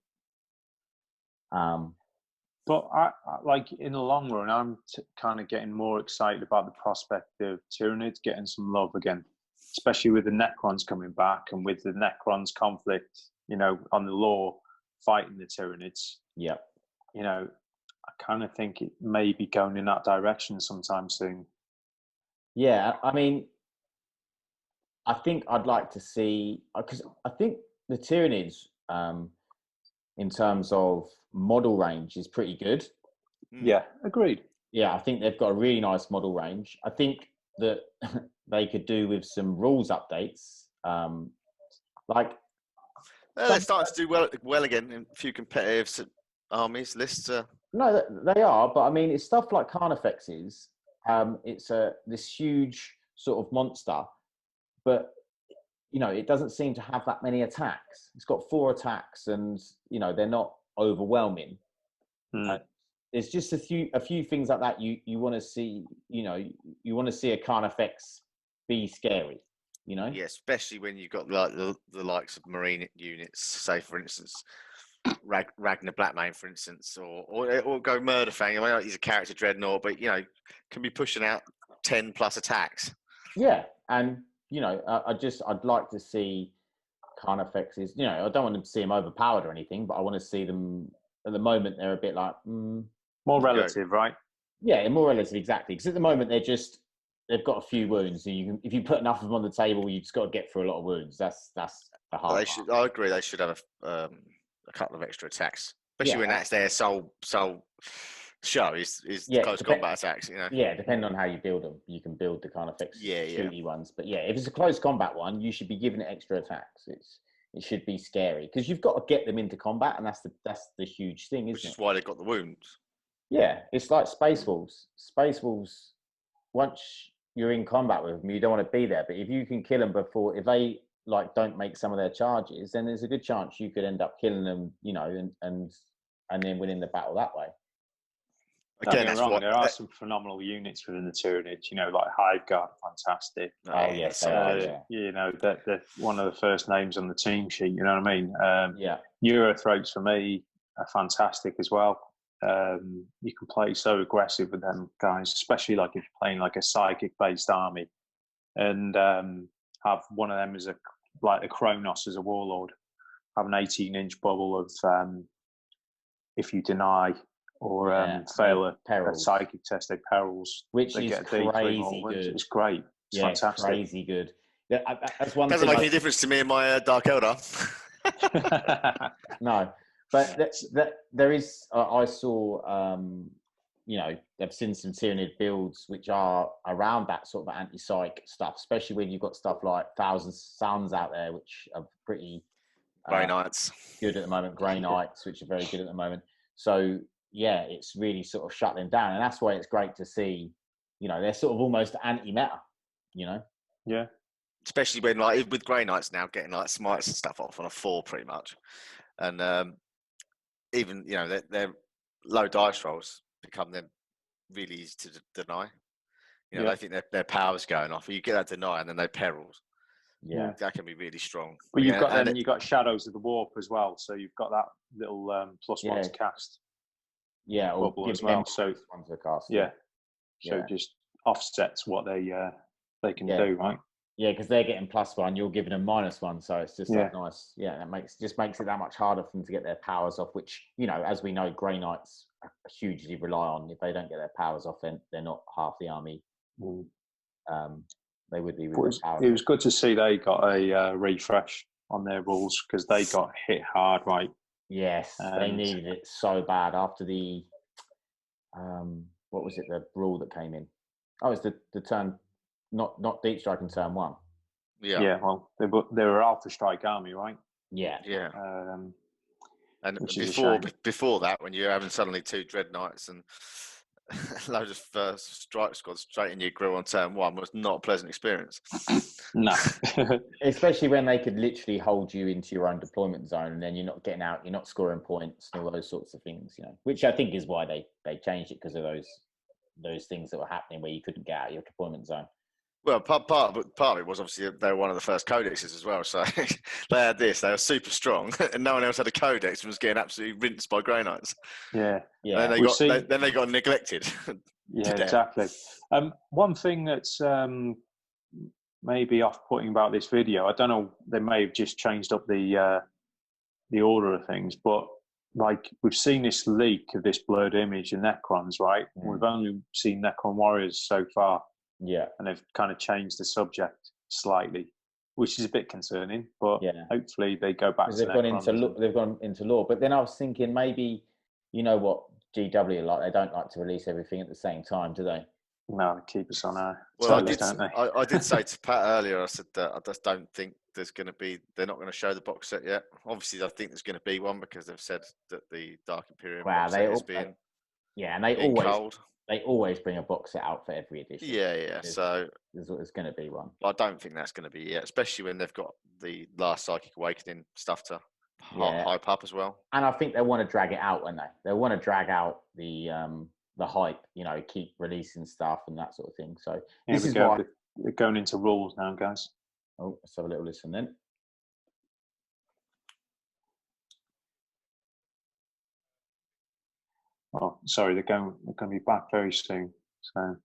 Speaker 2: But I like, in the long run, I'm kind of getting more excited about the prospect of Tyranids getting some love again, especially with the Necrons coming back, and with the Necrons conflict, you know, on the lore fighting the Tyranids.
Speaker 1: Yeah.
Speaker 2: You know, I kind of think it may be going in that direction sometime soon.
Speaker 1: Yeah, I mean, I think I'd like to see, because I think the Tyranids, in terms of model range, is pretty good.
Speaker 2: Yeah, agreed.
Speaker 1: Yeah, I think they've got a really nice model range. I think that they could do with some rules updates.
Speaker 3: They're starting to do well again in a few competitive armies lists.
Speaker 1: No, they are, but I mean, it's stuff like Carnifexes. It's this huge sort of monster, but you know, it doesn't seem to have that many attacks. It's got 4 attacks, and you know, they're not overwhelming. There's just a few things like that you want to see. You know, you want to see a Carnifex be scary. You know,
Speaker 3: yeah, especially when you've got like the likes of Marine units, say for instance, Ragnar Blackmane, for instance, or go Murderfang. I mean, he's a character dreadnought, but you know, can be pushing out 10+ attacks.
Speaker 1: Yeah, and you know, I'd like to see Carnifexes. You know, I don't want to see them overpowered or anything, but I want to see them. At the moment, they're a bit like
Speaker 2: more relative, right?
Speaker 1: Yeah, more relative, exactly. Because at the moment, they've got a few wounds, and if you put enough of them on the table, you just got to get through a lot of wounds. That's the hard part.
Speaker 3: I agree. They should have a couple of extra attacks, especially when that's their sole show is close combat attacks. You know.
Speaker 1: Yeah, depending on how you build them, you can build the Carnifex shooty ones. But yeah, if it's a close combat one, you should be giving it extra attacks. It should be scary because you've got to get them into combat, and that's the huge thing, isn't it?
Speaker 3: Which is why they've got the wounds.
Speaker 1: Yeah, it's like Space Wolves. Space Wolves, once you're in combat with them, you don't want to be there. But if you can kill them before, if they like don't make some of their charges, then there's a good chance you could end up killing them, you know, and then winning the battle that way.
Speaker 2: Again, that's wrong. There are some phenomenal units within the Tyranids, you know, like Hive Guard, fantastic.
Speaker 1: Oh, yes, they are, yeah.
Speaker 2: You know, they're one of the first names on the team sheet, you know what I mean?
Speaker 1: Yeah.
Speaker 2: Eurothroats, for me, are fantastic as well. You can play so aggressive with them guys, especially like if you're playing like a psychic-based army, and have one of them as a Kronos as a warlord, have an 18-inch bubble of if you deny or fail a psychic test, they perils.
Speaker 1: Which
Speaker 2: they
Speaker 1: is
Speaker 2: get
Speaker 1: crazy good.
Speaker 2: It's great. It's
Speaker 1: Yeah, it's
Speaker 2: fantastic.
Speaker 1: crazy good. That's one
Speaker 3: Doesn't
Speaker 1: thing
Speaker 3: make any difference to me and my Dark Elder.
Speaker 1: No, but there is. I saw. You know, they've seen some Tyranid builds which are around that sort of anti-psych stuff, especially when you've got stuff like Thousand Suns out there, which are pretty
Speaker 3: Grey Knights.
Speaker 1: good at the moment. Grey Knights, which are very good at the moment. So yeah, it's really sort of shut them down, and that's why it's great to see. You know, they're sort of almost anti-meta. You know.
Speaker 2: Yeah.
Speaker 3: Especially when, like, with Grey Knights now getting like smites and stuff off on a 4 pretty much, and even, you know, their low dice rolls become them really easy to deny. You know, they think their power's going off. You get that deny, and then they perils.
Speaker 1: Yeah.
Speaker 3: That can be really strong.
Speaker 2: But you've got
Speaker 3: and
Speaker 2: you've got Shadows of the Warp as well, so you've got that little +1 to cast.
Speaker 1: Yeah, or
Speaker 2: bubble
Speaker 1: give
Speaker 2: as
Speaker 1: them
Speaker 2: well. So
Speaker 1: one to cast.
Speaker 2: yeah, so
Speaker 1: Yeah.
Speaker 2: just offsets what they can do, right?
Speaker 1: Yeah, because they're getting +1, you're giving them -1, so it's just like nice. Yeah, that makes it that much harder for them to get their powers off. Which, you know, as we know, Grey Knights hugely rely on. If they don't get their powers off, then they're not half the army. They would be really powerful.
Speaker 2: It was good to see they got a refresh on their rules, because they got hit hard, right?
Speaker 1: Yes, they needed it so bad after the what was it? The rule that came in. Oh, it's the turn, not deep strike in turn 1.
Speaker 2: Yeah. Well, they were Alpha Strike army, right?
Speaker 1: Yeah.
Speaker 3: And
Speaker 2: Which
Speaker 3: before that, when you're having suddenly 2 Dread Knights and loads of first strike squads straight in your grill on turn 1, was not a pleasant experience.
Speaker 2: No.
Speaker 1: Especially when they could literally hold you into your own deployment zone, and then you're not getting out, you're not scoring points, and all those sorts of things, you know, which I think is why they changed it, because of those things that were happening where you couldn't get out of your deployment zone.
Speaker 3: Well, part of it was obviously they were one of the first codexes as well, so they had this. They were super strong, and no one else had a codex and was getting absolutely rinsed by Grey Knights.
Speaker 2: Yeah.
Speaker 3: And then they got neglected.
Speaker 2: Yeah, exactly. One thing that's maybe off-putting about this video, I don't know, they may have just changed up the order of things, but like, we've seen this leak of this blurred image of Necrons, right? We've only seen Necron warriors so far.
Speaker 1: Yeah,
Speaker 2: and they've kind of changed the subject slightly, which is a bit concerning. But hopefully they go back to
Speaker 1: they've gone into lore. But then I was thinking, maybe, you know what GW are like, they don't like to release everything at the same time, do they?
Speaker 2: No, they keep us on our
Speaker 3: toes,
Speaker 2: don't they?
Speaker 3: I did say to Pat earlier, I said that I just don't think they're not going to show the box set yet. Obviously, I think there's going to be one, because they've said that the Dark Imperium box set is being
Speaker 1: and they always bring a box set out for every edition.
Speaker 3: Yeah. So
Speaker 1: there's going to be one.
Speaker 3: I don't think that's going to be yet, especially when they've got the last Psychic Awakening stuff to hype up as well.
Speaker 1: And I think they want to drag it out, won't they? They want to drag out the hype, you know, keep releasing stuff and that sort of thing. So this is why
Speaker 2: they're going into rules now, guys.
Speaker 1: Oh, let's have a little listen then.
Speaker 2: Oh, sorry, they're going to be back very soon. So I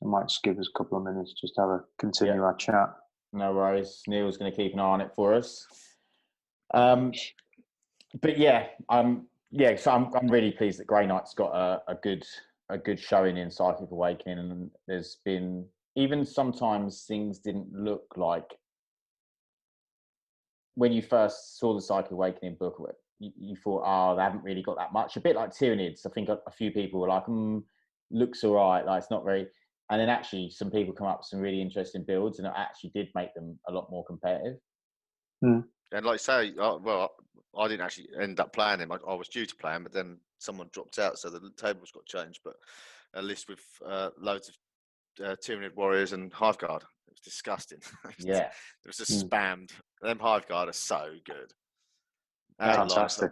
Speaker 2: might just give us a couple of minutes just to continue our chat.
Speaker 1: No worries. Neil's going to keep an eye on it for us. But yeah, so I'm really pleased that Grey Knight's got a good showing in Psychic Awakening, and there's been, even sometimes things didn't look like, when you first saw the Psychic Awakening book, you thought, they haven't really got that much. A bit like Tyranids. I think a few people were like, looks all right, like it's not very. And then actually some people come up with some really interesting builds, and it actually did make them a lot more competitive.
Speaker 3: And like say, well, I didn't actually end up playing him. I was due to play him, but then someone dropped out, so the tables got changed. But a list with loads of Tyranid warriors and Hive Guard. It was disgusting. It was just spammed. Them Hive Guard are so good.
Speaker 2: Fantastic.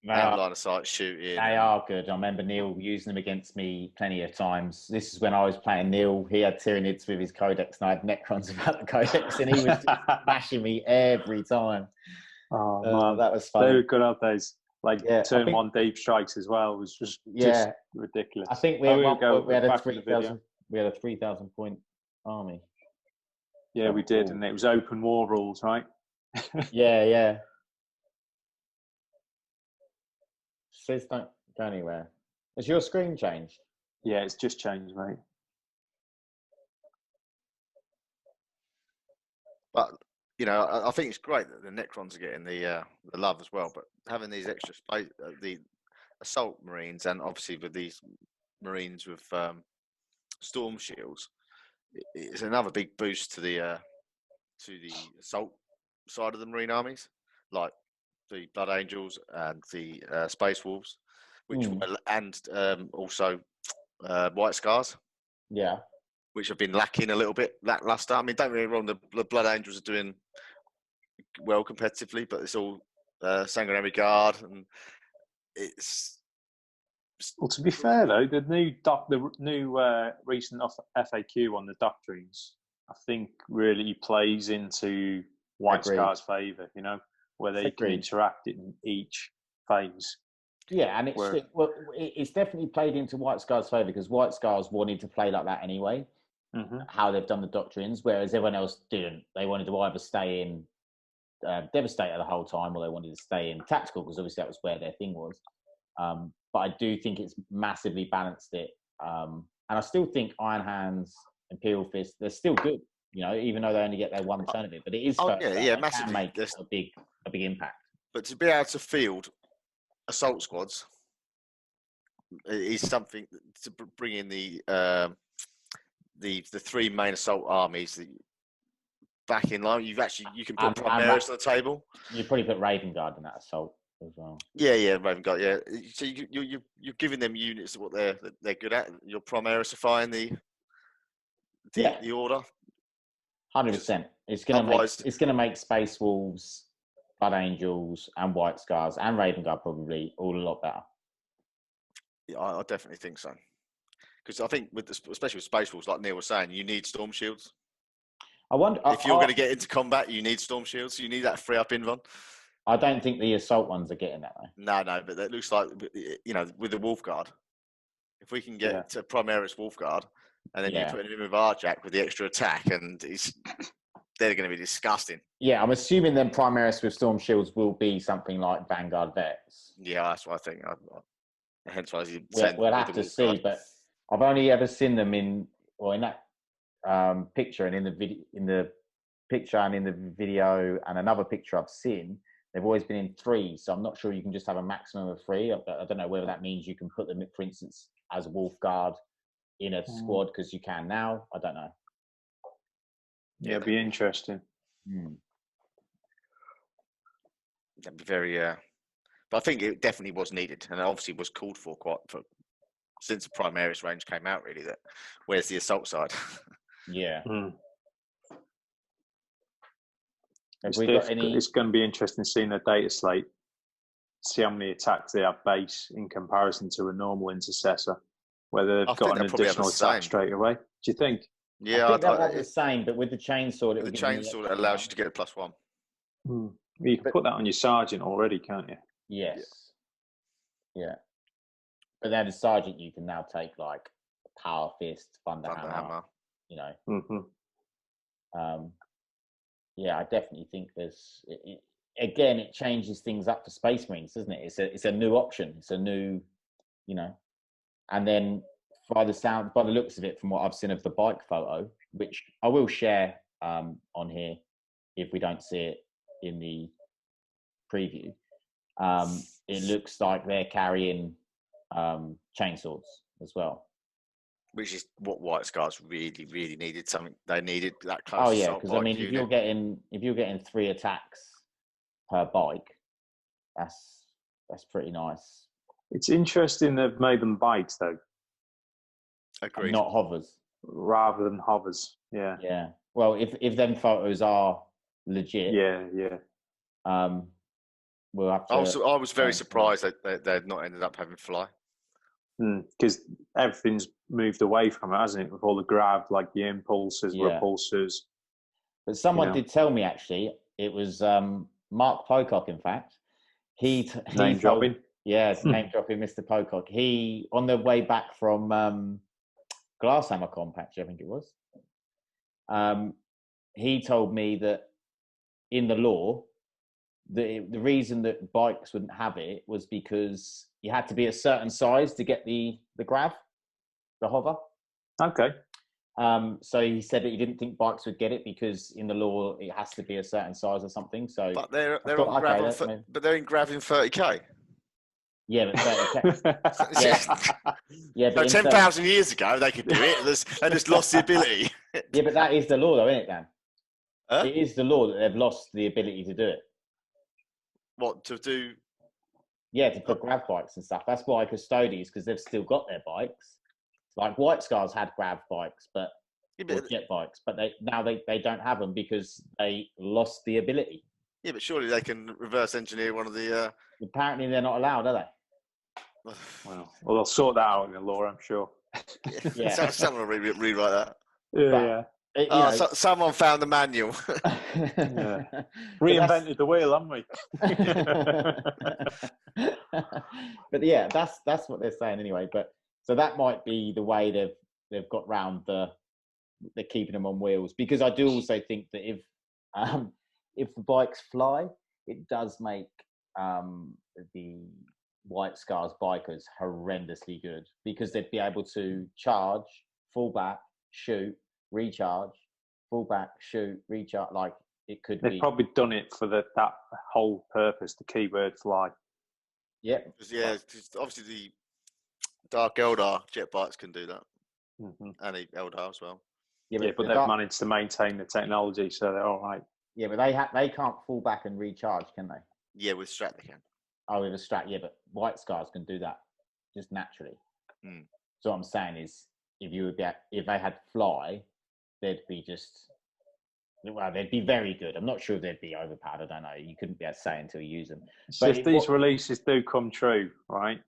Speaker 3: And line of sight shooting.
Speaker 1: They are good. I remember Neil using them against me plenty of times. This is when I was playing Neil. He had Tyranids with his Codex, and I had Necrons without the Codex, and he was just smashing me every time.
Speaker 2: Oh, man.
Speaker 1: That was fun.
Speaker 2: They were good, aren't they? Like turn 1 deep strikes as well. It was just ridiculous.
Speaker 1: I think we had a 3,000 point army.
Speaker 2: Yeah, we did, and it was open war rules, right?
Speaker 1: Yeah. Says don't go anywhere. Has your screen changed?
Speaker 2: Yeah, it's just changed, mate.
Speaker 3: But you know, I think it's great that the Necrons are getting the love as well. But having these extra space, the assault marines, and obviously with these marines with storm shields, it's another big boost to the assault side of the marine armies, like the Blood Angels and the Space Wolves, which and also White Scars.
Speaker 1: Yeah.
Speaker 3: Which have been lacking a little bit lackluster. I mean, don't get me wrong, the Blood Angels are doing well competitively, but it's all Sanguinary Guard, and it's.
Speaker 2: Well, to be fair though, the new recent FAQ on the doctrines, I think really plays into White Scar's favour. You know, where they can interact in each phase.
Speaker 1: Yeah, and it's definitely played into White Scar's favour because White Scars wanted to play like that anyway. How they've done the doctrines, whereas everyone else didn't. They wanted to either stay in Devastator the whole time, or they wanted to stay in Tactical because obviously that was where their thing was. But I do think it's massively balanced it, and I still think Iron Hands, Imperial Fist, they're still good. You know, even though they only get their one turn of it, but it is
Speaker 3: massively
Speaker 1: can make a big impact.
Speaker 3: But to be able to field assault squads is something to bring in the three main assault armies back in line. You can put Primaris on the table.
Speaker 1: You probably put Raven Guard in that assault as well.
Speaker 3: Yeah, Raven Guard. Yeah, so you're giving them units of what they're good at. You're Primarisifying the order.
Speaker 1: 100%. It's gonna make Space Wolves, Blood Angels, and White Scars and Raven Guard probably all a lot better.
Speaker 3: Yeah, I definitely think so. Because I think especially with Space Wolves, like Neil was saying, you need storm shields.
Speaker 1: I wonder
Speaker 3: if you're going to get into combat, you need storm shields. You need that free up invuln.
Speaker 1: I don't think the assault ones are getting that though.
Speaker 3: No, but it looks like, you know, with the Wolf Guard, if we can get to Primaris Wolf Guard, and then you put him with Arjack with the extra attack, and they're going to be disgusting.
Speaker 1: Yeah, I'm assuming then Primaris with storm shields will be something like Vanguard Vets.
Speaker 3: Yeah, that's what I think. Hence why
Speaker 1: we'll have to see, but I've only ever seen them in that picture and in the picture and in the video and another picture I've seen. They've always been in 3, so I'm not sure you can just have a maximum of 3. I don't know whether that means you can put them, for instance, as a Wolf Guard in a squad because you can now. I don't know.
Speaker 2: Yeah, it'd be interesting.
Speaker 3: That'd be very. But I think it definitely was needed, and it obviously was called for since the Primaris range came out. Really, that where's the assault side?
Speaker 1: Yeah.
Speaker 2: It's going to be interesting seeing the data slate, see how many attacks they have base in comparison to a normal intercessor, whether they've got an additional attack straight away. Do you think?
Speaker 3: Yeah,
Speaker 1: I think they'll have the same, but with the chainsaw,
Speaker 3: the chainsaw that allows you to get a +1.
Speaker 2: You can put that on your sergeant already, can't you?
Speaker 1: Yes. Yeah. But then as sergeant, you can now take like Power Fist, Thunder Hammer. You know. Yeah, I definitely think there's. Again, it changes things up for Space Marines, doesn't it? It's a new option. It's a new, you know. And then by the looks of it, from what I've seen of the bike photo, which I will share on here if we don't see it in the preview, it looks like they're carrying chainswords as well.
Speaker 3: Which is what White Scars really, really needed. Something they needed that close.
Speaker 1: Oh yeah, because I mean, if you're getting 3 attacks per bike, that's pretty nice.
Speaker 2: It's interesting they've made them bikes though.
Speaker 3: Agreed.
Speaker 1: Not hovers.
Speaker 2: Rather than hovers. Yeah.
Speaker 1: Yeah. Well, if them photos are legit.
Speaker 2: Yeah.
Speaker 1: We'll have to.
Speaker 3: I was very surprised that they'd not ended up having fly.
Speaker 2: Because everything's moved away from it, hasn't it? With all the grav, like the impulses, repulsors.
Speaker 1: But someone did tell me actually, it was Mark Pocock. In fact, he
Speaker 2: name dropping.
Speaker 1: Yes, name dropping, Mr. Pocock. He on the way back from Glasshammer Compact, I think it was. He told me that in the law, the reason that bikes wouldn't have it was because you had to be a certain size to get the grav, the hover.
Speaker 2: Okay.
Speaker 1: So he said that he didn't think bikes would get it because in the law it has to be a certain size or something. So,
Speaker 3: But they're
Speaker 1: thought,
Speaker 3: on grav
Speaker 1: okay,
Speaker 3: but they're in grav in 30k.
Speaker 1: yeah, but 30K. Yeah,
Speaker 3: So
Speaker 1: but
Speaker 3: 10,000 years ago they could do it. They just lost the ability.
Speaker 1: Yeah, but that is the law, though, isn't it, Dan?
Speaker 3: Huh?
Speaker 1: It is the law that they've lost the ability to do it.
Speaker 3: What to do?
Speaker 1: Yeah, to put grav bikes and stuff. That's why custodies, because they've still got their bikes. Like White Scars had grav bikes, or jet bikes, but they don't have them because they lost the ability.
Speaker 3: Yeah, but surely they can reverse engineer one of the.
Speaker 1: Apparently, they're not allowed, are they?
Speaker 2: Well, they'll sort that out in the law, I'm sure.
Speaker 1: Yeah.
Speaker 3: Someone will rewrite that.
Speaker 2: Yeah.
Speaker 3: Someone found the manual.
Speaker 2: Yeah. Reinvented the wheel, haven't we?
Speaker 1: But yeah, that's what they're saying anyway. But so that might be the way they've got round they're keeping them on wheels, because I do also think that if the bikes fly, it does make the White Scars bikers horrendously good, because they'd be able to charge, fall back, shoot, recharge, fall back, shoot, recharge. Like it could
Speaker 2: They've
Speaker 1: be.
Speaker 2: probably done it for that whole purpose, the keyword fly.
Speaker 1: Yeah.
Speaker 3: Yeah, obviously the Dark Eldar jet bikes can do that.
Speaker 2: Mm-hmm.
Speaker 3: And the Eldar as well.
Speaker 2: Yeah, but they've managed to maintain the technology, so they're all right.
Speaker 1: Yeah, but they can't fall back and recharge, can they?
Speaker 3: Yeah, with Strat they can.
Speaker 1: Oh, with a Strat, yeah, but White Scars can do that just naturally. So what I'm saying is, if they had fly, they'd be they'd be very good. I'm not sure if they'd be overpowered. I don't know. You couldn't be able to say until you use them.
Speaker 2: So if these releases do come true, right?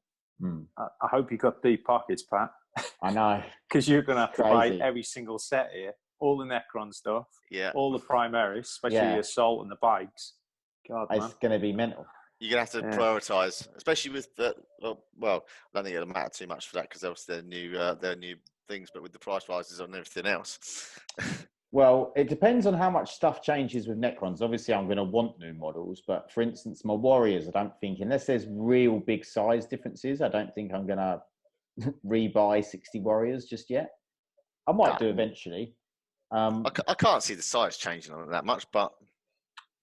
Speaker 2: I hope you got deep pockets, Pat.
Speaker 1: I know.
Speaker 2: Because you're going to have to buy every single set here, all the Necron stuff, all the Primaris, especially the Assault and the bikes. God,
Speaker 1: it's going to be mental.
Speaker 3: You're going to have to prioritise, especially with the, well, I don't think it'll matter too much for that because obviously they're new things, but with the price rises on everything else.
Speaker 1: Well, it depends on how much stuff changes with Necrons. Obviously, I'm going to want new models, but for instance, my Warriors, I don't think, unless there's real big size differences, I don't think I'm going to rebuy 60 Warriors just yet. I might do eventually.
Speaker 3: I can't see the size changing on it that much, but...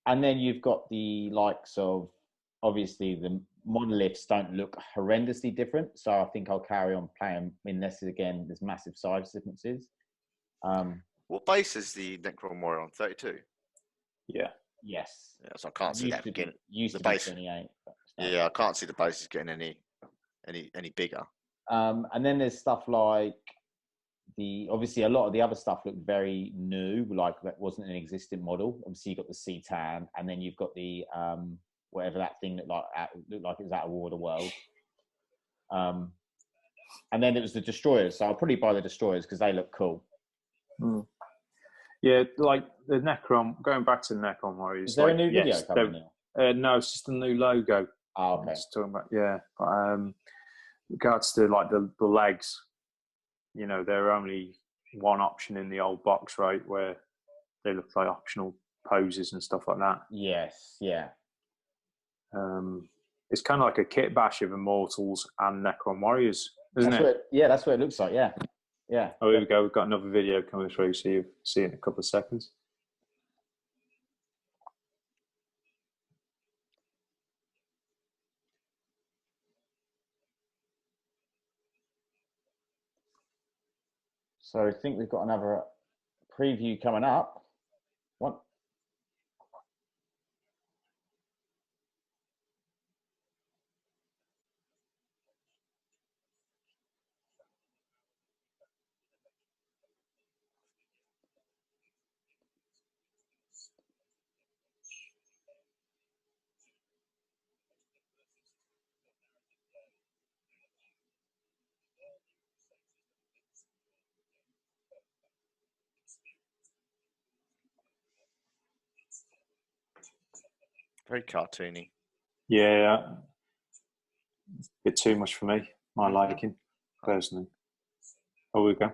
Speaker 1: And then you've got the likes of, obviously, the monoliths don't look horrendously different, so I think I'll carry on playing unless, again, there's massive size differences.
Speaker 3: What base is the Necron Warrior on? 32?
Speaker 2: Yeah.
Speaker 1: Yes.
Speaker 3: Yeah, so I can't see that getting...
Speaker 1: Used to be 28.
Speaker 3: Yeah, I can't see the bases getting any bigger.
Speaker 1: And then there's stuff like obviously a lot of the other stuff looked very new, like that wasn't an existing model. Obviously you've got the C-Tan, and then you've got the whatever that thing looked like it was out of War of the World. And then it was the Destroyers, so I'll probably buy the Destroyers because they look cool.
Speaker 2: Yeah, like the Necron, going back to the Necron Warriors.
Speaker 1: Is there a new video coming now?
Speaker 2: No, it's just a new logo.
Speaker 1: Oh, okay.
Speaker 2: Just talking about, regards to like the legs, they're only one option in the old box, right, where they look like optional poses and stuff like that.
Speaker 1: Yes, yeah.
Speaker 2: It's kind of like a kit bash of Immortals and Necron Warriors, isn't it?
Speaker 1: That's what it looks like, yeah. Yeah.
Speaker 2: Oh, here we go. We've got another video coming through, so you'll see it in a couple of seconds.
Speaker 1: So I think we've got another preview coming up. What?
Speaker 3: Very cartoony.
Speaker 2: Yeah. It's a bit too much for me, my liking, personally. Oh, we go.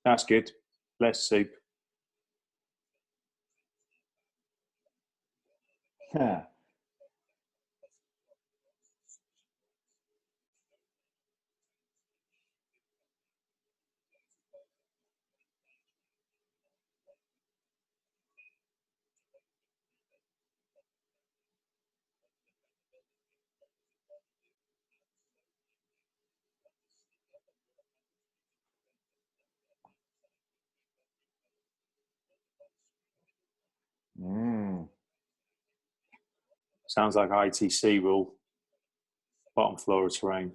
Speaker 2: That's good. Less soup. Sounds like ITC rule. Bottom floor of terrain.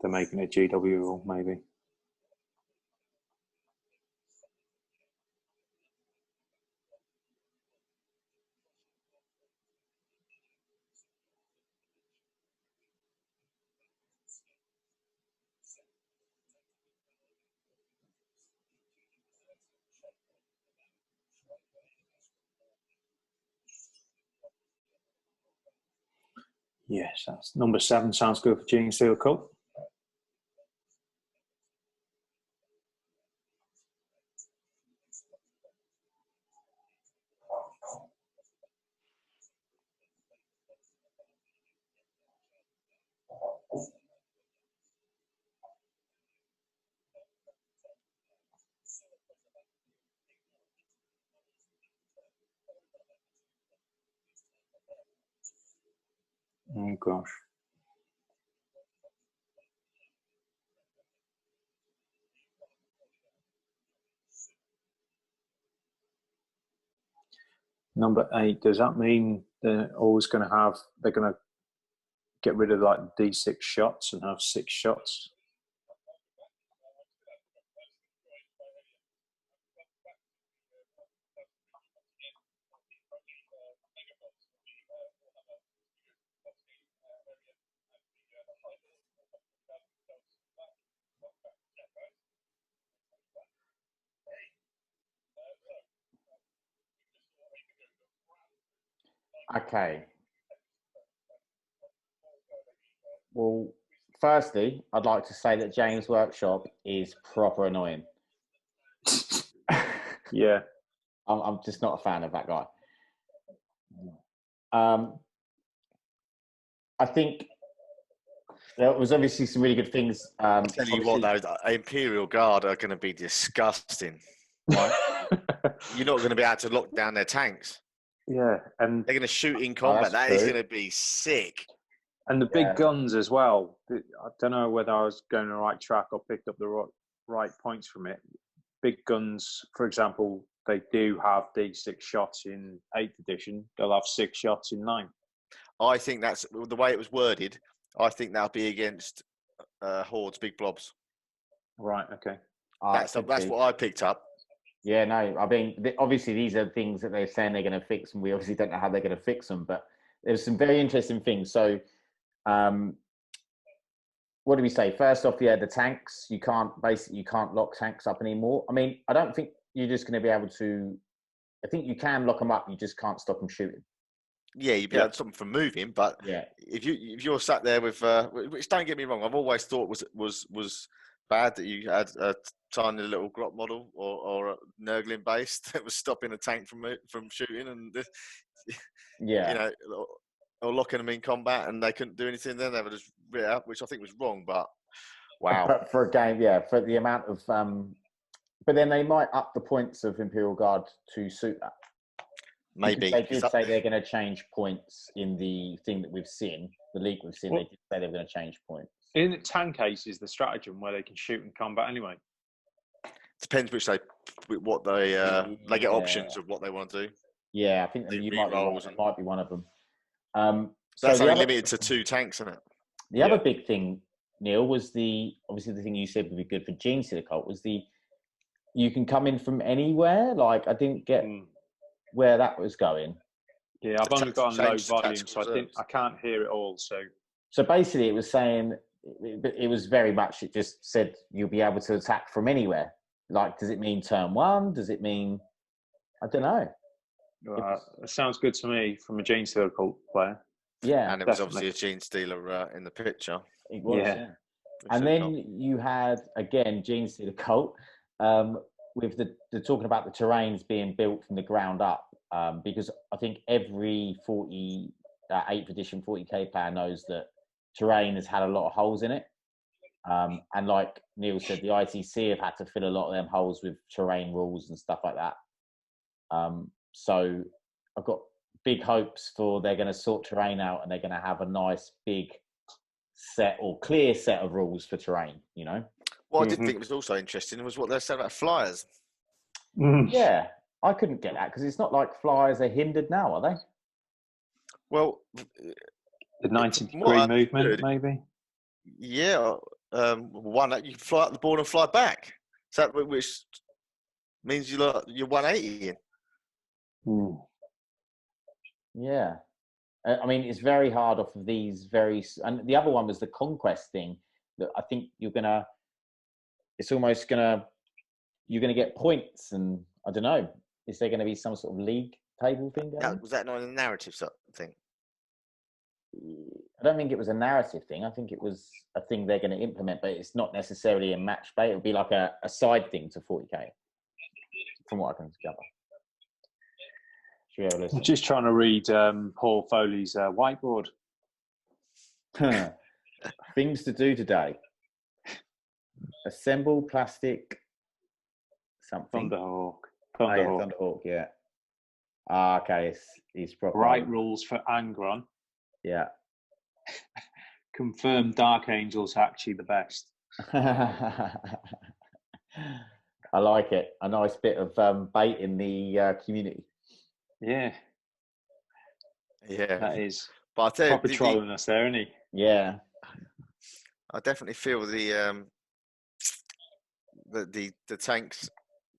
Speaker 2: They're making it GW rule, maybe. Yes, that's number 7. Sounds good for Gene Steel Cult. Oh gosh. Number 8, does that mean they're always going to have, they're going to get rid of like D6 shots and have 6 shots?
Speaker 1: Okay. Well, firstly, I'd like to say that James Workshop is proper annoying.
Speaker 2: Yeah.
Speaker 1: I'm just not a fan of that guy. I think there was obviously some really good things.
Speaker 3: I tell you what, though, the Imperial Guard are going to be disgusting. Right? You're not going to be able to lock down their tanks.
Speaker 2: Yeah, and
Speaker 3: they're going to shoot in combat. That is going to be sick.
Speaker 2: And the big guns as well. I don't know whether I was going the right track or picked up the right points from it. Big guns, for example, they do have D6 shots in 8th edition. They'll have 6 shots in 9th.
Speaker 3: I think that's the way it was worded. I think that'll be against hordes, big blobs.
Speaker 2: Right. Okay.
Speaker 3: That's what I picked up.
Speaker 1: Yeah, no, I mean, obviously these are things that they're saying they're going to fix, and we obviously don't know how they're going to fix them. But there's some very interesting things. So, what do we say? First off, the tanks. You can't lock tanks up anymore. I mean, I don't think you're just going to be able to. I think you can lock them up. You just can't stop them shooting.
Speaker 3: Yeah, you'd be able to stop them from moving, but if you're sat there with, which don't get me wrong, I've always thought was bad that you had a tiny little grot model or a Nurgling base that was stopping a tank from shooting, and you know, or locking them in combat, and they couldn't do anything. Then they were just writ out, which I think was wrong. But wow,
Speaker 1: but for a game, for the amount of, but then they might up the points of Imperial Guard to suit that.
Speaker 3: Maybe
Speaker 1: they did say they're going to change points in the thing that we've seen, the league we've seen. They did say they're going to change points.
Speaker 2: In tank case is the stratagem where they can shoot in combat anyway.
Speaker 3: Depends what they get options of what they want to do.
Speaker 1: Yeah, I think you might be one of them.
Speaker 3: That's only limited to 2 tanks, isn't it?
Speaker 1: The other big thing, Neil, was obviously the thing you said would be good for Gene Stealer Cult was you can come in from anywhere. Like I didn't get where that was going.
Speaker 2: Yeah, I've only got on low volume, so I can't hear it all. So
Speaker 1: basically, it was saying it was very much. It just said you'll be able to attack from anywhere. Like, does it mean turn 1? Does it mean I don't know?
Speaker 2: It sounds good to me from a Gene Stealer Cult player.
Speaker 1: Yeah,
Speaker 3: and it was obviously a Gene Stealer in the picture.
Speaker 1: It was, yeah. And then you had again Gene Stealer Cult. With the talking about the terrains being built from the ground up, because I think every 8th edition 40k player knows that terrain has had a lot of holes in it. And like Neil said, the ITC have had to fill a lot of them holes with terrain rules and stuff like that. So I've got big hopes for they're going to sort terrain out and they're going to have a nice big set or clear set of rules for terrain,
Speaker 3: What I did think was also interesting was what they said about flyers.
Speaker 1: Yeah. I couldn't get that because it's not like flyers are hindered now, are they?
Speaker 3: Well,
Speaker 2: The 90-degree
Speaker 3: what I
Speaker 2: movement,
Speaker 3: heard-
Speaker 2: maybe.
Speaker 3: yeah, one you can fly up the board and fly back. So which means you're 180 in.
Speaker 1: Yeah. I mean, it's very hard off of these and the other one was the conquest thing that I think you're going to get points, and I don't know, is there going to be some sort of league table thing going on?
Speaker 3: Was that not a narrative thing?
Speaker 1: I don't think it was a narrative thing. I think it was a thing they're going to implement, but it's not necessarily a match play. It would be like a side thing to 40k, from what I can gather. Should we have a listen?
Speaker 2: I'm just trying to read Paul Foley's whiteboard.
Speaker 1: Things to do today. Assemble plastic something.
Speaker 2: Thunderhawk.
Speaker 1: Oh, yeah, Thunderhawk, yeah. Okay, he's proper.
Speaker 2: Right rules for Angron.
Speaker 1: Yeah.
Speaker 2: Confirm Dark Angel's actually the best.
Speaker 1: I like it. A nice bit of bait in the community.
Speaker 2: Yeah.
Speaker 3: Yeah,
Speaker 2: That is.
Speaker 3: But I tell you,
Speaker 2: Proper trolling us there, isn't he?
Speaker 1: Yeah.
Speaker 3: I definitely feel the tanks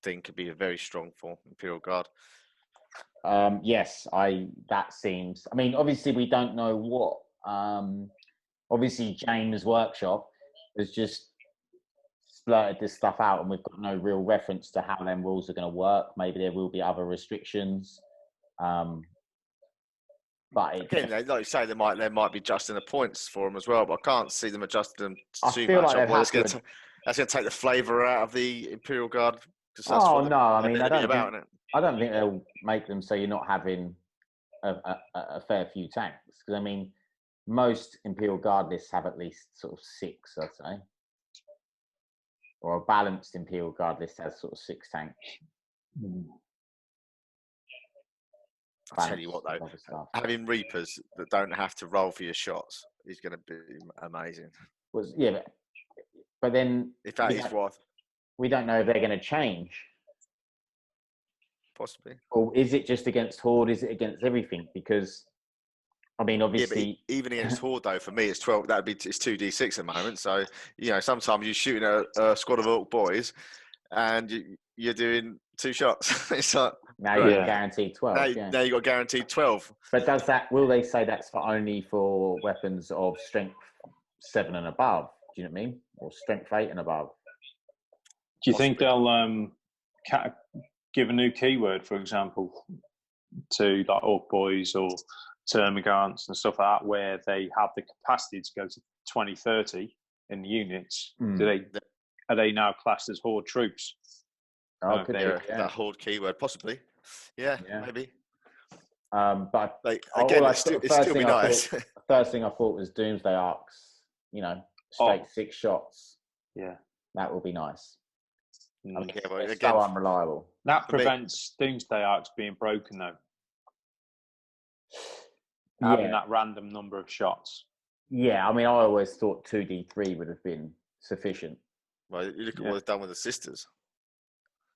Speaker 3: thing could be a very strong for Imperial Guard.
Speaker 1: Yes, that seems. I mean, obviously, we don't know what. Obviously, James' workshop has just splurted this stuff out, and we've got no real reference to how them rules are going to work. Maybe there will be other restrictions. But
Speaker 3: Again, like you say, there might be adjusting the points for them as well, but I can't see them adjusting them
Speaker 1: I
Speaker 3: too
Speaker 1: feel
Speaker 3: much.
Speaker 1: like
Speaker 3: That's going to take the flavour out of the Imperial Guard.
Speaker 1: Oh no! I mean, I don't
Speaker 3: think
Speaker 1: think they'll make them so you're not having a fair few tanks. Because I mean, most Imperial Guard lists have at least sort of 6, I'd say, or a balanced Imperial Guard list has sort of 6 tanks.
Speaker 3: I'll tell you what though, having Reapers that don't have to roll for your shots is going to be amazing.
Speaker 1: But then
Speaker 3: if that is what
Speaker 1: we don't know if they're going to change.
Speaker 3: Possibly.
Speaker 1: Or is it just against Horde? Is it against everything? Because I mean, obviously,
Speaker 3: even against Horde though, for me it's 12. It's 2d6 at the moment. So sometimes you're shooting a squad of Orc boys, and you're doing 2 shots. It's like
Speaker 1: now you're guaranteed 12.
Speaker 3: Now you got guaranteed 12.
Speaker 1: But will they say that's only for weapons of strength 7 and above? Do you know what I mean? Or strength 8 and above?
Speaker 2: Do you think they'll give a new keyword, for example, to like Orc boys or termagants and stuff like that, where they have the capacity to go to 20-30 in the units? Are they now classed as Horde troops?
Speaker 1: Oh, could
Speaker 3: that Horde keyword, possibly. Yeah. Maybe.
Speaker 1: But
Speaker 3: again, it's still be nice.
Speaker 1: The first thing I thought was Doomsday Arcs. Straight 6 shots.
Speaker 2: Yeah,
Speaker 1: that will be nice. I mean, it's
Speaker 3: again,
Speaker 1: so unreliable.
Speaker 2: That prevents Doomsday Arcs being broken, though. Having that random number of shots.
Speaker 1: Yeah, I mean, I always thought 2d3 would have been sufficient.
Speaker 3: Well, you look at what they've done with the Sisters.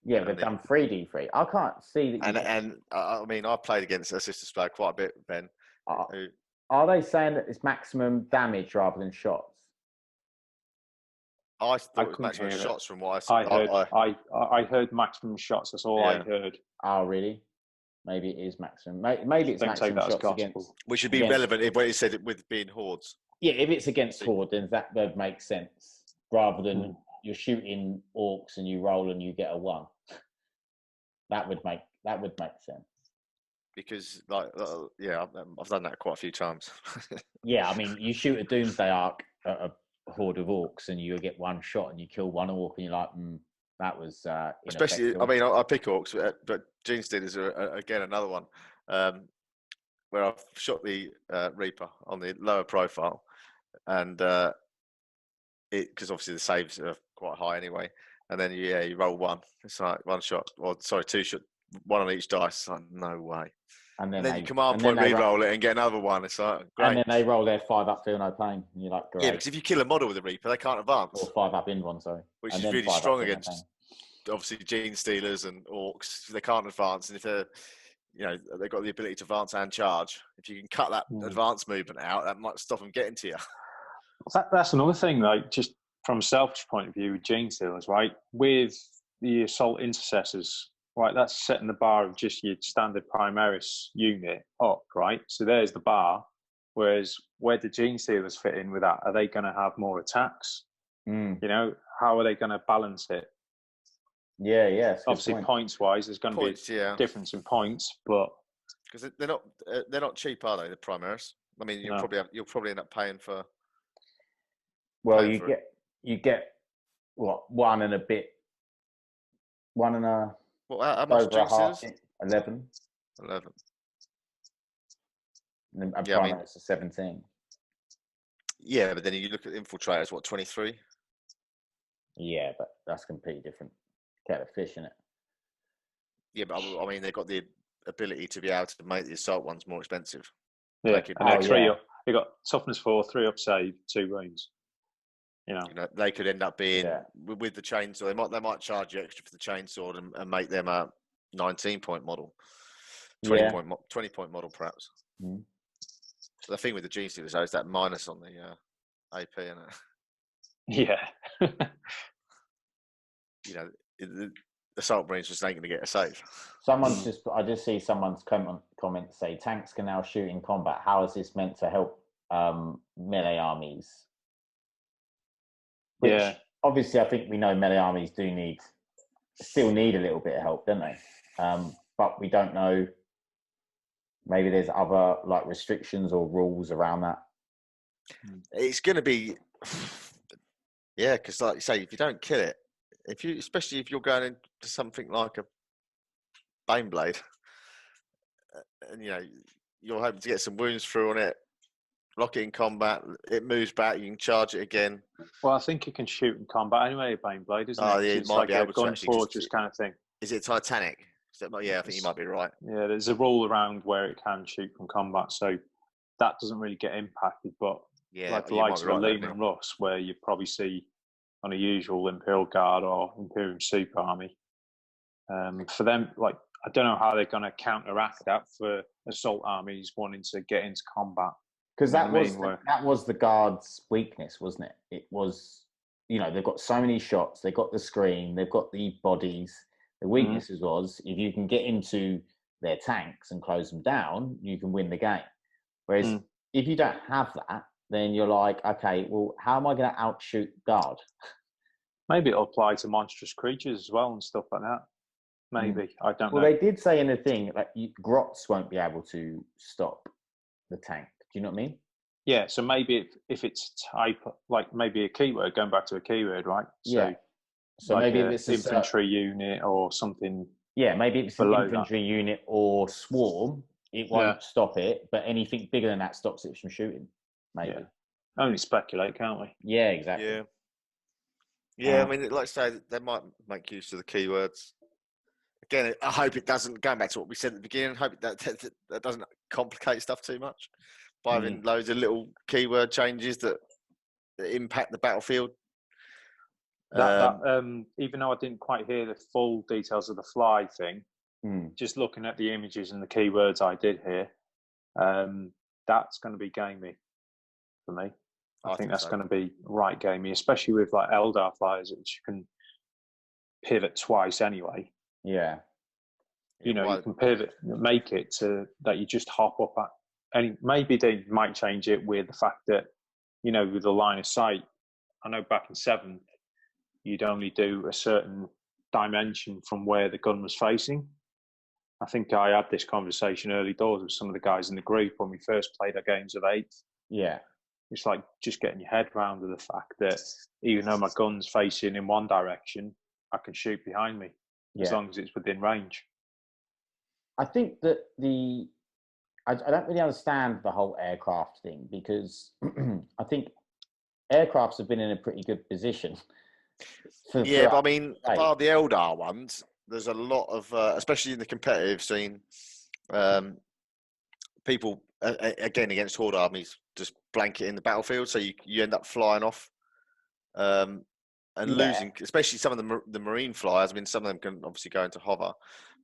Speaker 1: Yeah, they've done 3d3. I can't see that.
Speaker 3: And I mean, I played against a Sisters player quite a bit, Ben.
Speaker 1: Are they saying that it's maximum damage rather than shots?
Speaker 3: I thought it was maximum shots from what
Speaker 2: I saw. I heard maximum shots. That's all I heard.
Speaker 1: Oh, really? Maybe it is maximum. Maybe it's maximum shots against.
Speaker 3: Which would be relevant if what you said with being Hordes.
Speaker 1: Yeah, if it's against Horde, then that would make sense. Rather than you're shooting Orcs and you roll and you get a 1. That would make sense.
Speaker 3: Because I've done that quite a few times.
Speaker 1: Yeah, I mean, you shoot a Doomsday Arc at a Horde of Orcs and you get 1 shot and you kill 1 Orc and you're like, that was
Speaker 3: especially. I mean, I pick Orcs, but Gene Stealers are again another one where I've shot the Reaper on the lower profile, and because obviously the saves are quite high anyway, and then you roll 1. It's like 1 shot, or sorry, 2 shot, 1 on each dice. It's like, no way. And then you command point re-roll it and get another 1. It's like, great.
Speaker 1: And then they roll their 5 up, feel no pain. And you're like, great.
Speaker 3: Yeah, because if you kill a model with a Reaper, they can't advance.
Speaker 1: Or 5 up in one, sorry.
Speaker 3: Which is really strong against. obviously gene stealers and orcs, they can't advance, and if they're, they've got the ability to advance and charge. If you can cut that advance movement out, that might stop them getting to you.
Speaker 2: That's another thing, like just from a selfish point of view with gene stealers, right? With the assault intercessors, right? That's setting the bar of just your standard Primaris unit up, right? So there's the bar. Whereas where do gene stealers fit in with that? Are they going to have more attacks? How are they going to balance it?
Speaker 1: Yeah.
Speaker 2: Obviously, points-wise, there's going to be a difference in points, but
Speaker 3: because they're not cheap, are they? The Primaris. I mean, you'll probably end up paying for.
Speaker 1: Well, you get what, one and a.
Speaker 3: How much
Speaker 1: over a half, 11.
Speaker 3: 11.
Speaker 1: And Primaris is 17.
Speaker 3: Yeah, but then you look at infiltrators, what, 23?
Speaker 1: Yeah, but that's completely different kettle of fish, isn't it?
Speaker 3: Yeah, but I mean, they've got the ability to be able to make the assault ones more expensive.
Speaker 2: Yeah, and they're 3 up. They got toughness 4, 3 up save, 2 wounds.
Speaker 3: They could end up being with the chainsaw. They might charge you extra for the chainsaw and make them a 19-point model, 20-point model perhaps.
Speaker 1: Mm.
Speaker 3: So the thing with the G series is that minus on the AP, isn't
Speaker 2: it? Yeah.
Speaker 3: The assault marines just ain't going to get a save.
Speaker 1: I just see someone's comment say tanks can now shoot in combat. How is this meant to help melee armies? Which, obviously, I think we know melee armies still need a little bit of help, don't they? But we don't know. Maybe there's other like restrictions or rules around that.
Speaker 3: It's going to be, because like you say, if you don't kill it, especially if you're going into something like a Baneblade, and you're hoping to get some wounds through on it, lock it in combat, it moves back, you can charge it again.
Speaker 2: Well, I think it can shoot in combat anyway, Baneblade, isn't it?
Speaker 3: Yeah, it might be able to
Speaker 2: gun fortress kind of thing.
Speaker 3: Is it Titanic? Yeah, I think you might be right.
Speaker 2: Yeah, there's a rule around where it can shoot from combat, so that doesn't really get impacted. But like the likes of Lehman Russ, where you probably see on a usual Imperial Guard or Imperium Super Army, for them, like I don't know how they're going to counteract that for assault armies wanting to get into combat.
Speaker 1: Because that was the Guard's weakness, wasn't it? It was, they've got so many shots, they've got the screen, they've got the bodies. The weaknesses was if you can get into their tanks and close them down, you can win the game. Whereas if you don't have that, then you're like, okay, well, how am I going to outshoot Guard?
Speaker 2: Maybe it'll apply to monstrous creatures as well and stuff like that. Maybe. I don't know.
Speaker 1: Well, they did say in the thing, like, Grots won't be able to stop the tank. Do you know what I mean?
Speaker 2: Yeah, so maybe if it's type, like maybe a keyword, going back to a keyword, right? So like maybe if it's an infantry unit or something.
Speaker 1: Yeah, maybe if it's an infantry unit or swarm, it won't stop it, but anything bigger than that stops it from shooting. Maybe.
Speaker 2: Yeah. Only speculate, can't we?
Speaker 1: Yeah, exactly.
Speaker 3: Yeah, I mean, like I say, they might make use of the keywords. Again, I hope it doesn't, going back to what we said at the beginning, I hope that doesn't complicate stuff too much by having loads of little keyword changes that impact the battlefield.
Speaker 2: Even though I didn't quite hear the full details of the fly thing, just looking at the images and the keywords I did hear, that's going to be gamey for me. I think that's going to be right gamey, especially with like Eldar flyers, which you can pivot twice anyway.
Speaker 1: Yeah.
Speaker 2: You can pivot, make it to that you just hop up at. And maybe they might change it with the fact that, with the line of sight, I know back in 7th, you'd only do a certain dimension from where the gun was facing. I think I had this conversation early doors with some of the guys in the group when we first played our games of 8th.
Speaker 1: Yeah.
Speaker 2: It's like just getting your head around the fact that even though my gun's facing in one direction, I can shoot behind me as long as it's within range.
Speaker 1: I think that I don't really understand the whole aircraft thing because I think aircrafts have been in a pretty good position.
Speaker 3: But I mean, apart the Eldar ones, there's a lot of, especially in the competitive scene, people, again, against Horde armies, just blanket in the battlefield, so you end up flying off. and
Speaker 1: Yeah.
Speaker 3: losing, especially some of the marine flyers. I mean, some of them can obviously go into hover,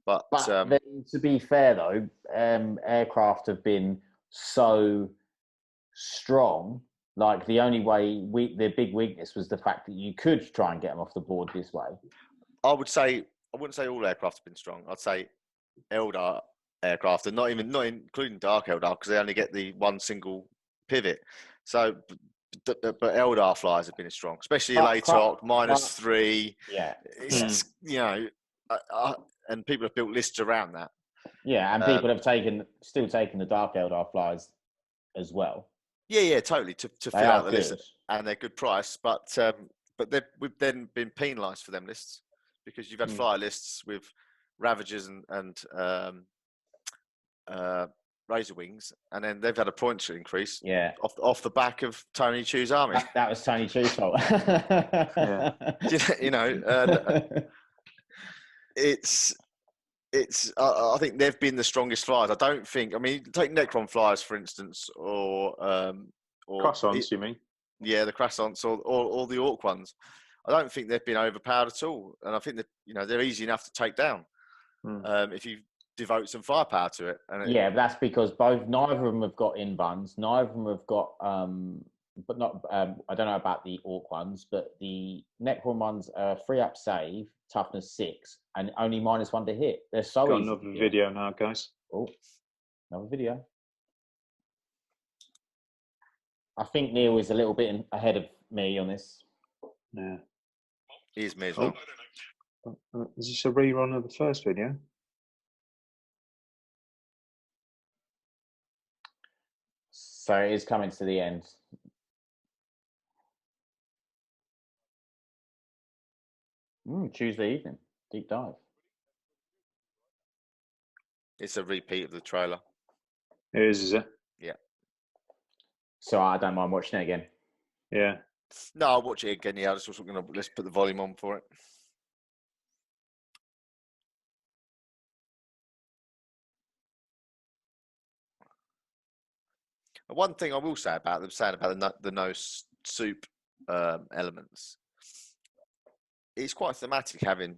Speaker 3: but
Speaker 1: then, to be fair though, aircraft have been so strong. Like the only way their big weakness was the fact that you could try and get them off the board this way.
Speaker 3: I wouldn't say all aircraft have been strong. I'd say Eldar aircraft, and not including Dark Eldar, because they only get the one single pivot. So, but Eldar flyers have been strong, especially Elatok -3.
Speaker 1: Yeah,
Speaker 3: it's and people have built lists around that.
Speaker 1: Yeah, and people have still taken the Dark Eldar flyers as well.
Speaker 3: Yeah, totally to fill out the list, and they're good price. But we've then been penalised for them lists because you've had flyer lists with Ravagers and Razor Wings, and then they've had a points increase.
Speaker 1: Yeah,
Speaker 3: off the back of Tony Chu's army.
Speaker 1: That was Tony Chu's fault.
Speaker 3: Yeah. It's. I think they've been the strongest flyers. I don't think. I mean, take Necron flyers for instance, or
Speaker 2: Croissants, you mean?
Speaker 3: Yeah, the Croissants or the Orc ones. I don't think they've been overpowered at all, and I think that they're easy enough to take down if you devote some firepower to it. And
Speaker 1: but that's because neither of them have got in-buns. Neither of them have got, but not. I don't know about the Orc ones, but the Necron ones are 3-up save, toughness 6, and only -1 to hit. They're so
Speaker 2: got
Speaker 1: easy.
Speaker 2: Another video now, guys.
Speaker 1: Oh, another video. I think Neil is a little bit ahead of me on this.
Speaker 2: Yeah,
Speaker 3: he is me as well.
Speaker 2: Is this a rerun of the first video?
Speaker 1: So it is coming to the end. Tuesday evening, deep dive.
Speaker 3: It's a repeat of the trailer.
Speaker 2: It is it?
Speaker 3: Yeah.
Speaker 1: So I don't mind watching it again.
Speaker 2: Yeah.
Speaker 3: No, I'll watch it again. Yeah, let's put the volume on for it. One thing I will say about them, saying about the no soup elements, it's quite thematic having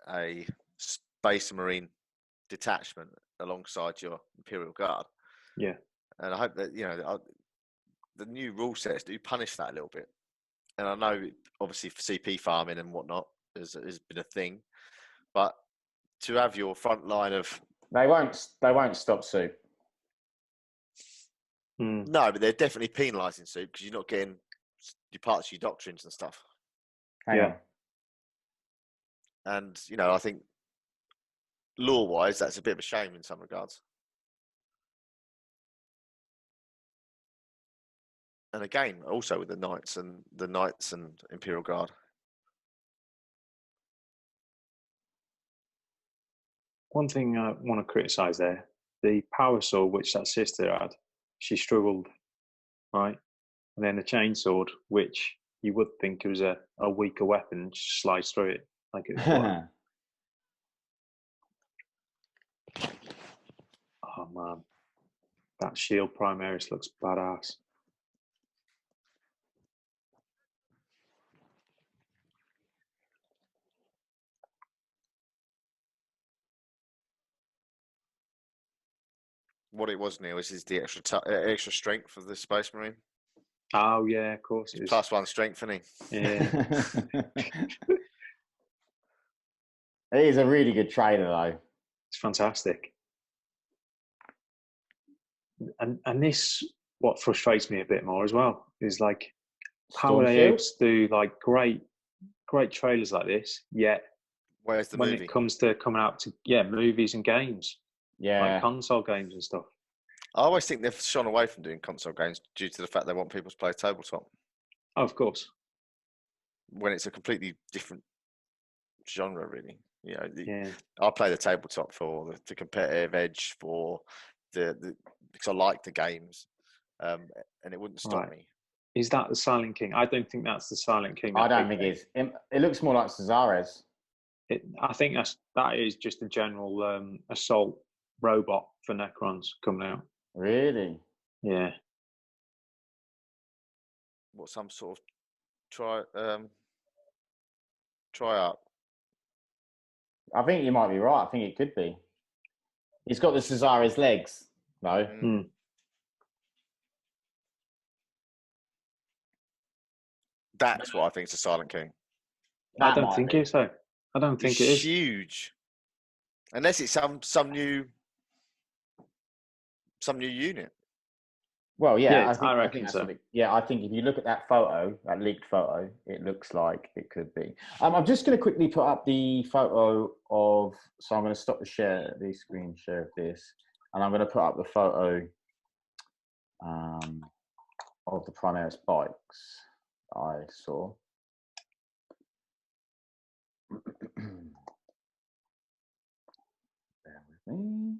Speaker 3: a Space Marine detachment alongside your Imperial Guard.
Speaker 2: Yeah.
Speaker 3: And I hope that the new rule sets do punish that a little bit. And I know obviously for CP farming and whatnot has been a thing, but to have your front line of
Speaker 1: they won't stop soup.
Speaker 3: No, but they're definitely penalising soup because you're not getting your parts of your doctrines and stuff.
Speaker 1: Hang on.
Speaker 3: And I think lore-wise, that's a bit of a shame in some regards. And again, also with the Knights and Imperial Guard.
Speaker 2: One thing I want to criticise there, the power sword which that sister had, she struggled, right? And then the chainsword, which you would think was a weaker weapon, just slides through it like it was fine. Oh man, that shield Primaris looks badass.
Speaker 3: What it was, Neil, is the extra strength of the Space Marine.
Speaker 2: Oh yeah, of course.
Speaker 3: It's +1 strength, isn't he?
Speaker 2: Yeah.
Speaker 1: It is a really good trailer, though.
Speaker 2: It's fantastic. And this, what frustrates me a bit more as well, is like, how are they able to do like great trailers like this, yet
Speaker 3: where's the
Speaker 2: when
Speaker 3: movie?
Speaker 2: It comes to coming out to movies and games, like console games and stuff.
Speaker 3: I always think they've shone away from doing console games due to the fact they want people to play tabletop.
Speaker 2: Oh, of course.
Speaker 3: When it's a completely different genre, really. I play the tabletop for the competitive edge, for the because I like the games, and it wouldn't stop me.
Speaker 2: Is that the Silent King? I don't think that's the Silent King.
Speaker 1: I don't think it is. It looks more like Cesares.
Speaker 2: I think that is just a general assault robot for Necrons coming out.
Speaker 1: Really?
Speaker 2: Yeah.
Speaker 3: What, some sort of Try up.
Speaker 1: I think you might be right. I think it could be. He's got the Caesare's legs, though.
Speaker 2: Mm.
Speaker 3: That's what I think is the Silent King.
Speaker 2: I
Speaker 1: That
Speaker 2: don't
Speaker 1: might
Speaker 2: think
Speaker 1: be.
Speaker 2: it's so. I don't think
Speaker 3: It's
Speaker 2: it is.
Speaker 3: huge. Unless it's some new unit.
Speaker 1: Well, yeah,
Speaker 2: Yeah, I
Speaker 1: I
Speaker 2: reckon
Speaker 1: think that's
Speaker 2: so.
Speaker 1: what it, yeah, I think if you look at that photo, that leaked photo, it looks like it could be. I'm just going to quickly put up the photo of. So I'm going to stop the screen share of this, and I'm going to put up the photo of the Primaris bikes I saw. Bear with me.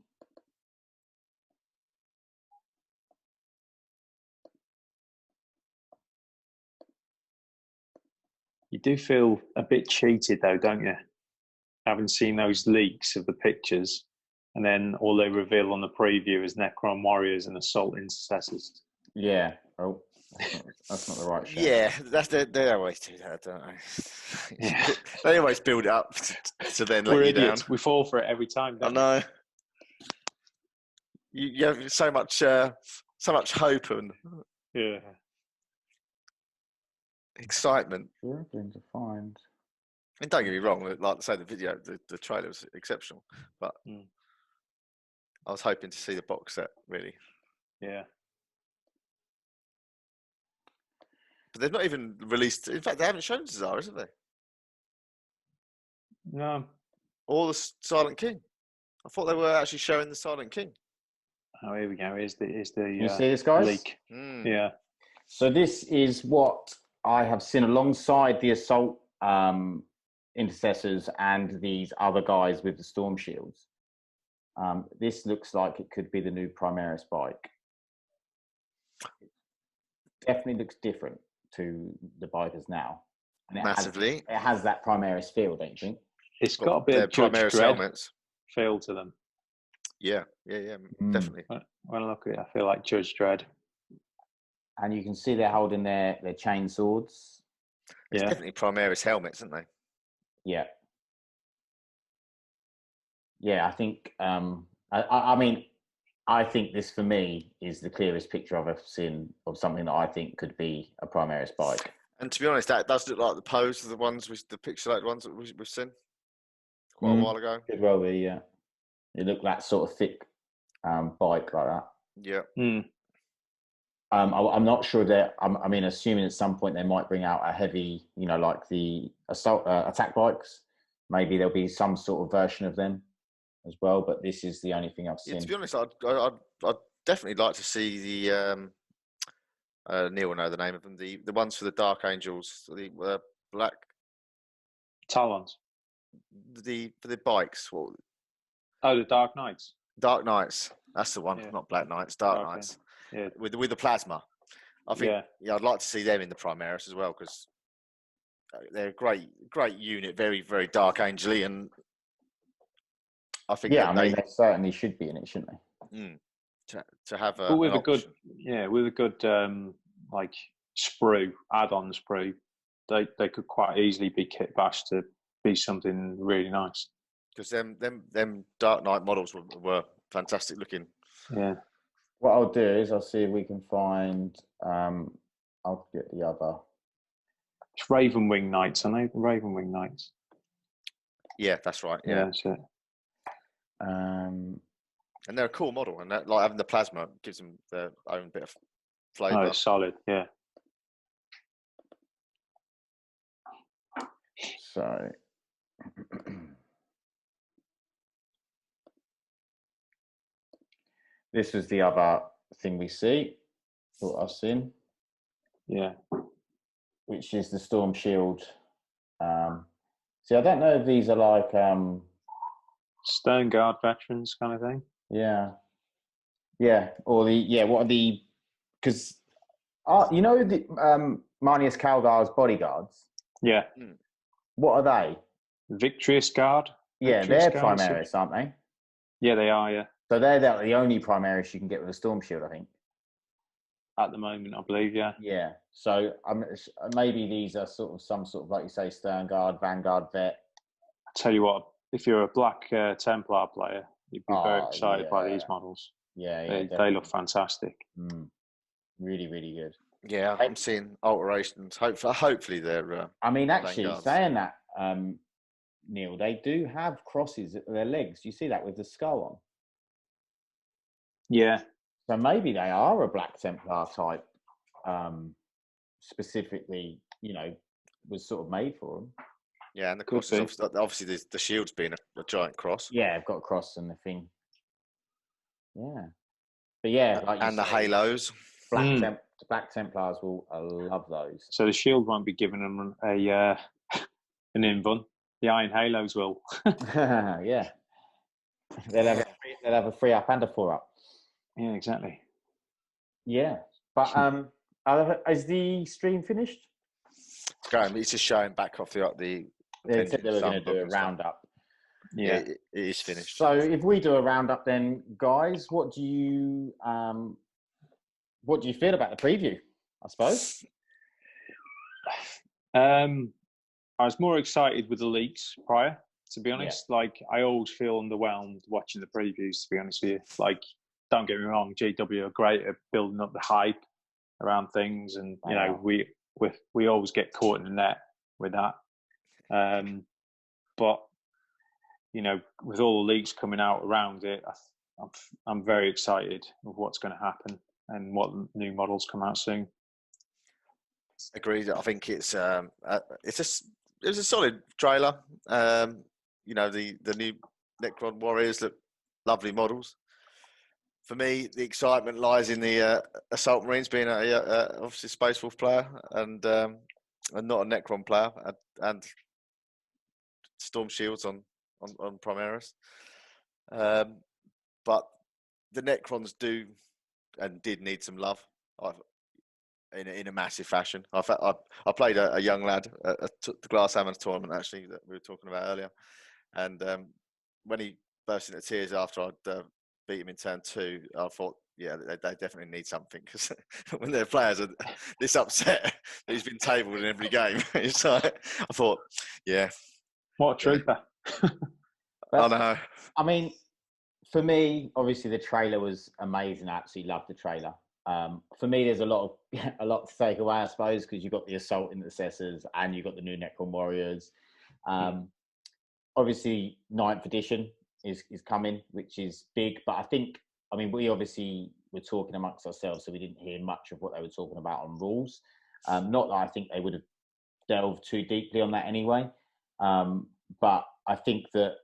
Speaker 2: You do feel a bit cheated, though, don't you? Having seen those leaks of the pictures, and then all they reveal on the preview is Necron warriors and assault intercessors.
Speaker 1: Yeah. Oh, that's not the right share.
Speaker 3: Yeah, they always do that, don't they?
Speaker 2: Yeah.
Speaker 3: They always build it up to then let
Speaker 2: We're
Speaker 3: you down.
Speaker 2: idiots. We fall for it every time,
Speaker 3: I
Speaker 2: don't
Speaker 3: know. You have so much hope and
Speaker 2: we? Yeah.
Speaker 3: excitement.
Speaker 1: Struggling to find.
Speaker 3: And don't get me wrong, like I say, the trailer was exceptional, but I was hoping to see the box set, really.
Speaker 2: Yeah.
Speaker 3: But they've not even released. In fact, they haven't shown Caesar, have they?
Speaker 2: No.
Speaker 3: Or the Silent King. I thought they were actually showing the Silent King.
Speaker 2: Oh, here we go. Here's the
Speaker 1: You see this, guys?
Speaker 2: leak. Yeah.
Speaker 1: So this is what I have seen alongside the assault intercessors and these other guys with the storm shields. This looks like it could be the new Primaris bike. Definitely looks different to the bikers now. And it
Speaker 3: Massively.
Speaker 1: It has that Primaris feel, don't you think?
Speaker 2: It's got a bit of Judge
Speaker 3: Primaris
Speaker 2: Dredd
Speaker 3: helmets.
Speaker 2: feel to them.
Speaker 3: Yeah, definitely.
Speaker 2: When I look at it, I feel like Judge Dredd.
Speaker 1: And you can see they're holding their chain swords.
Speaker 3: It's definitely Primaris helmets, isn't they?
Speaker 1: Yeah. Yeah, I think, I mean, I think this for me is the clearest picture I've ever seen of something that I think could be a Primaris bike.
Speaker 3: And to be honest, that does look like the pose of the ones, the pixelated ones that we've seen quite a while ago.
Speaker 1: Could well be, yeah. It looked that sort of thick bike like that.
Speaker 3: Yeah.
Speaker 1: I'm not sure that. I mean, assuming at some point they might bring out a heavy, like the assault attack bikes. Maybe there'll be some sort of version of them as well. But this is the only thing I've seen.
Speaker 3: Yeah, to be honest, I'd definitely like to see the. Neil will know the name of them. The ones for the Dark Angels, the black
Speaker 2: Talons.
Speaker 3: for the bikes. Well,
Speaker 2: Oh, the Dark Knights.
Speaker 3: Dark Knights. That's the one, not Black Knights. Dark Knights.
Speaker 2: Yeah.
Speaker 3: With the plasma. I think. Yeah, I'd like to see them in the Primaris as well because they're a great unit. Very very Dark Angel-y, and I think.
Speaker 1: Yeah, I mean they certainly should be in it, shouldn't they?
Speaker 3: To have a.
Speaker 2: But with a good, with a good like sprue, add-on sprue, they could quite easily be kit bashed to be something really nice.
Speaker 3: Because them Dark Knight models were fantastic looking.
Speaker 2: Yeah.
Speaker 1: What I'll do is I'll see if we can find. I'll get the other.
Speaker 2: It's Ravenwing Knights, aren't they? Ravenwing Knights.
Speaker 3: Yeah, that's right.
Speaker 2: Yeah, that's it.
Speaker 3: And they're a cool model, and that, like having the plasma gives them their own bit of flavour.
Speaker 2: Oh, it's solid. Yeah.
Speaker 1: So. This was the other thing we see, what I've seen.
Speaker 2: Yeah.
Speaker 1: Which is the Storm Shield. See, I don't know if these are like...
Speaker 2: Stone Guard veterans kind of thing.
Speaker 1: Yeah. Yeah, or what are the... Because, the Marnius Calgar's bodyguards?
Speaker 2: Yeah.
Speaker 1: What are they?
Speaker 2: Victorious Guard?
Speaker 1: Yeah, they're Primaris, aren't they?
Speaker 2: Yeah, they are, yeah.
Speaker 1: So they're the only Primaris you can get with a Storm Shield, I think.
Speaker 2: at the moment, I believe. Yeah.
Speaker 1: Yeah. So maybe these are sort of some sort of, like you say, Sternguard, Vanguard vet.
Speaker 2: I tell you what, if you're a Black Templar player, you'd be very excited by these
Speaker 1: Yeah.
Speaker 2: models.
Speaker 1: Yeah,
Speaker 2: They look fantastic.
Speaker 1: Really, really good.
Speaker 3: Yeah, I'm seeing alterations. Hopefully they're.
Speaker 1: I mean, actually,
Speaker 3: Vanguards.
Speaker 1: saying that, Neil, they do have crosses at their legs. Do you see that with the skull on?
Speaker 2: Yeah.
Speaker 1: So maybe they are a Black Templar type, specifically, was sort of made for them.
Speaker 3: Yeah, and the cross is obviously the shield's being a giant cross.
Speaker 1: Yeah, I've got a cross and the thing. Yeah. But yeah, like you
Speaker 3: and the
Speaker 1: say,
Speaker 3: halos.
Speaker 1: Black Templars will love those.
Speaker 2: So the shield won't be giving them an invuln. The Iron Halos will.
Speaker 1: Yeah. They'll have a 3-up and a 4-up.
Speaker 2: Yeah, exactly.
Speaker 1: Yeah. But is the stream finished?
Speaker 3: It's just showing back off the
Speaker 1: They said they were going to do a roundup.
Speaker 2: Yeah,
Speaker 3: it is finished.
Speaker 1: So if we do a roundup, then guys, what do you feel about the preview? I suppose.
Speaker 2: I was more excited with the leaks prior, to be honest. Yeah. Like, I always feel underwhelmed watching the previews, to be honest with you. Like, don't get me wrong, GW are great at building up the hype around things, and you know, we always get caught in the net with that. But you know, with all the leaks coming out around it, I'm very excited of what's going to happen and what new models come out soon.
Speaker 3: Agreed. I think it was a solid trailer. You know, the new Necron warriors look lovely models. For me, the excitement lies in the Assault Marines being obviously Space Wolf player and not a Necron player, and Storm Shields on Primaris. But the Necrons do and did need some love in a massive fashion. I played a young lad at the Glass Hammers tournament, actually, that we were talking about earlier. And when he burst into tears after I'd beat him in turn 2, I thought, yeah, they definitely need something, because when their players are this upset that he's been tabled in every game, it's like, I thought, yeah.
Speaker 2: What a trooper.
Speaker 3: I know.
Speaker 1: I mean, for me, obviously the trailer was amazing. I absolutely loved the trailer. For me, there's a lot to take away, I suppose, because you've got the Assault Intercessors and you've got the new Necron Warriors. Obviously, 9th edition is coming, which is big. But I mean, we obviously were talking amongst ourselves, so we didn't hear much of what they were talking about on rules. Not that I think they would have delved too deeply on that anyway. But I think that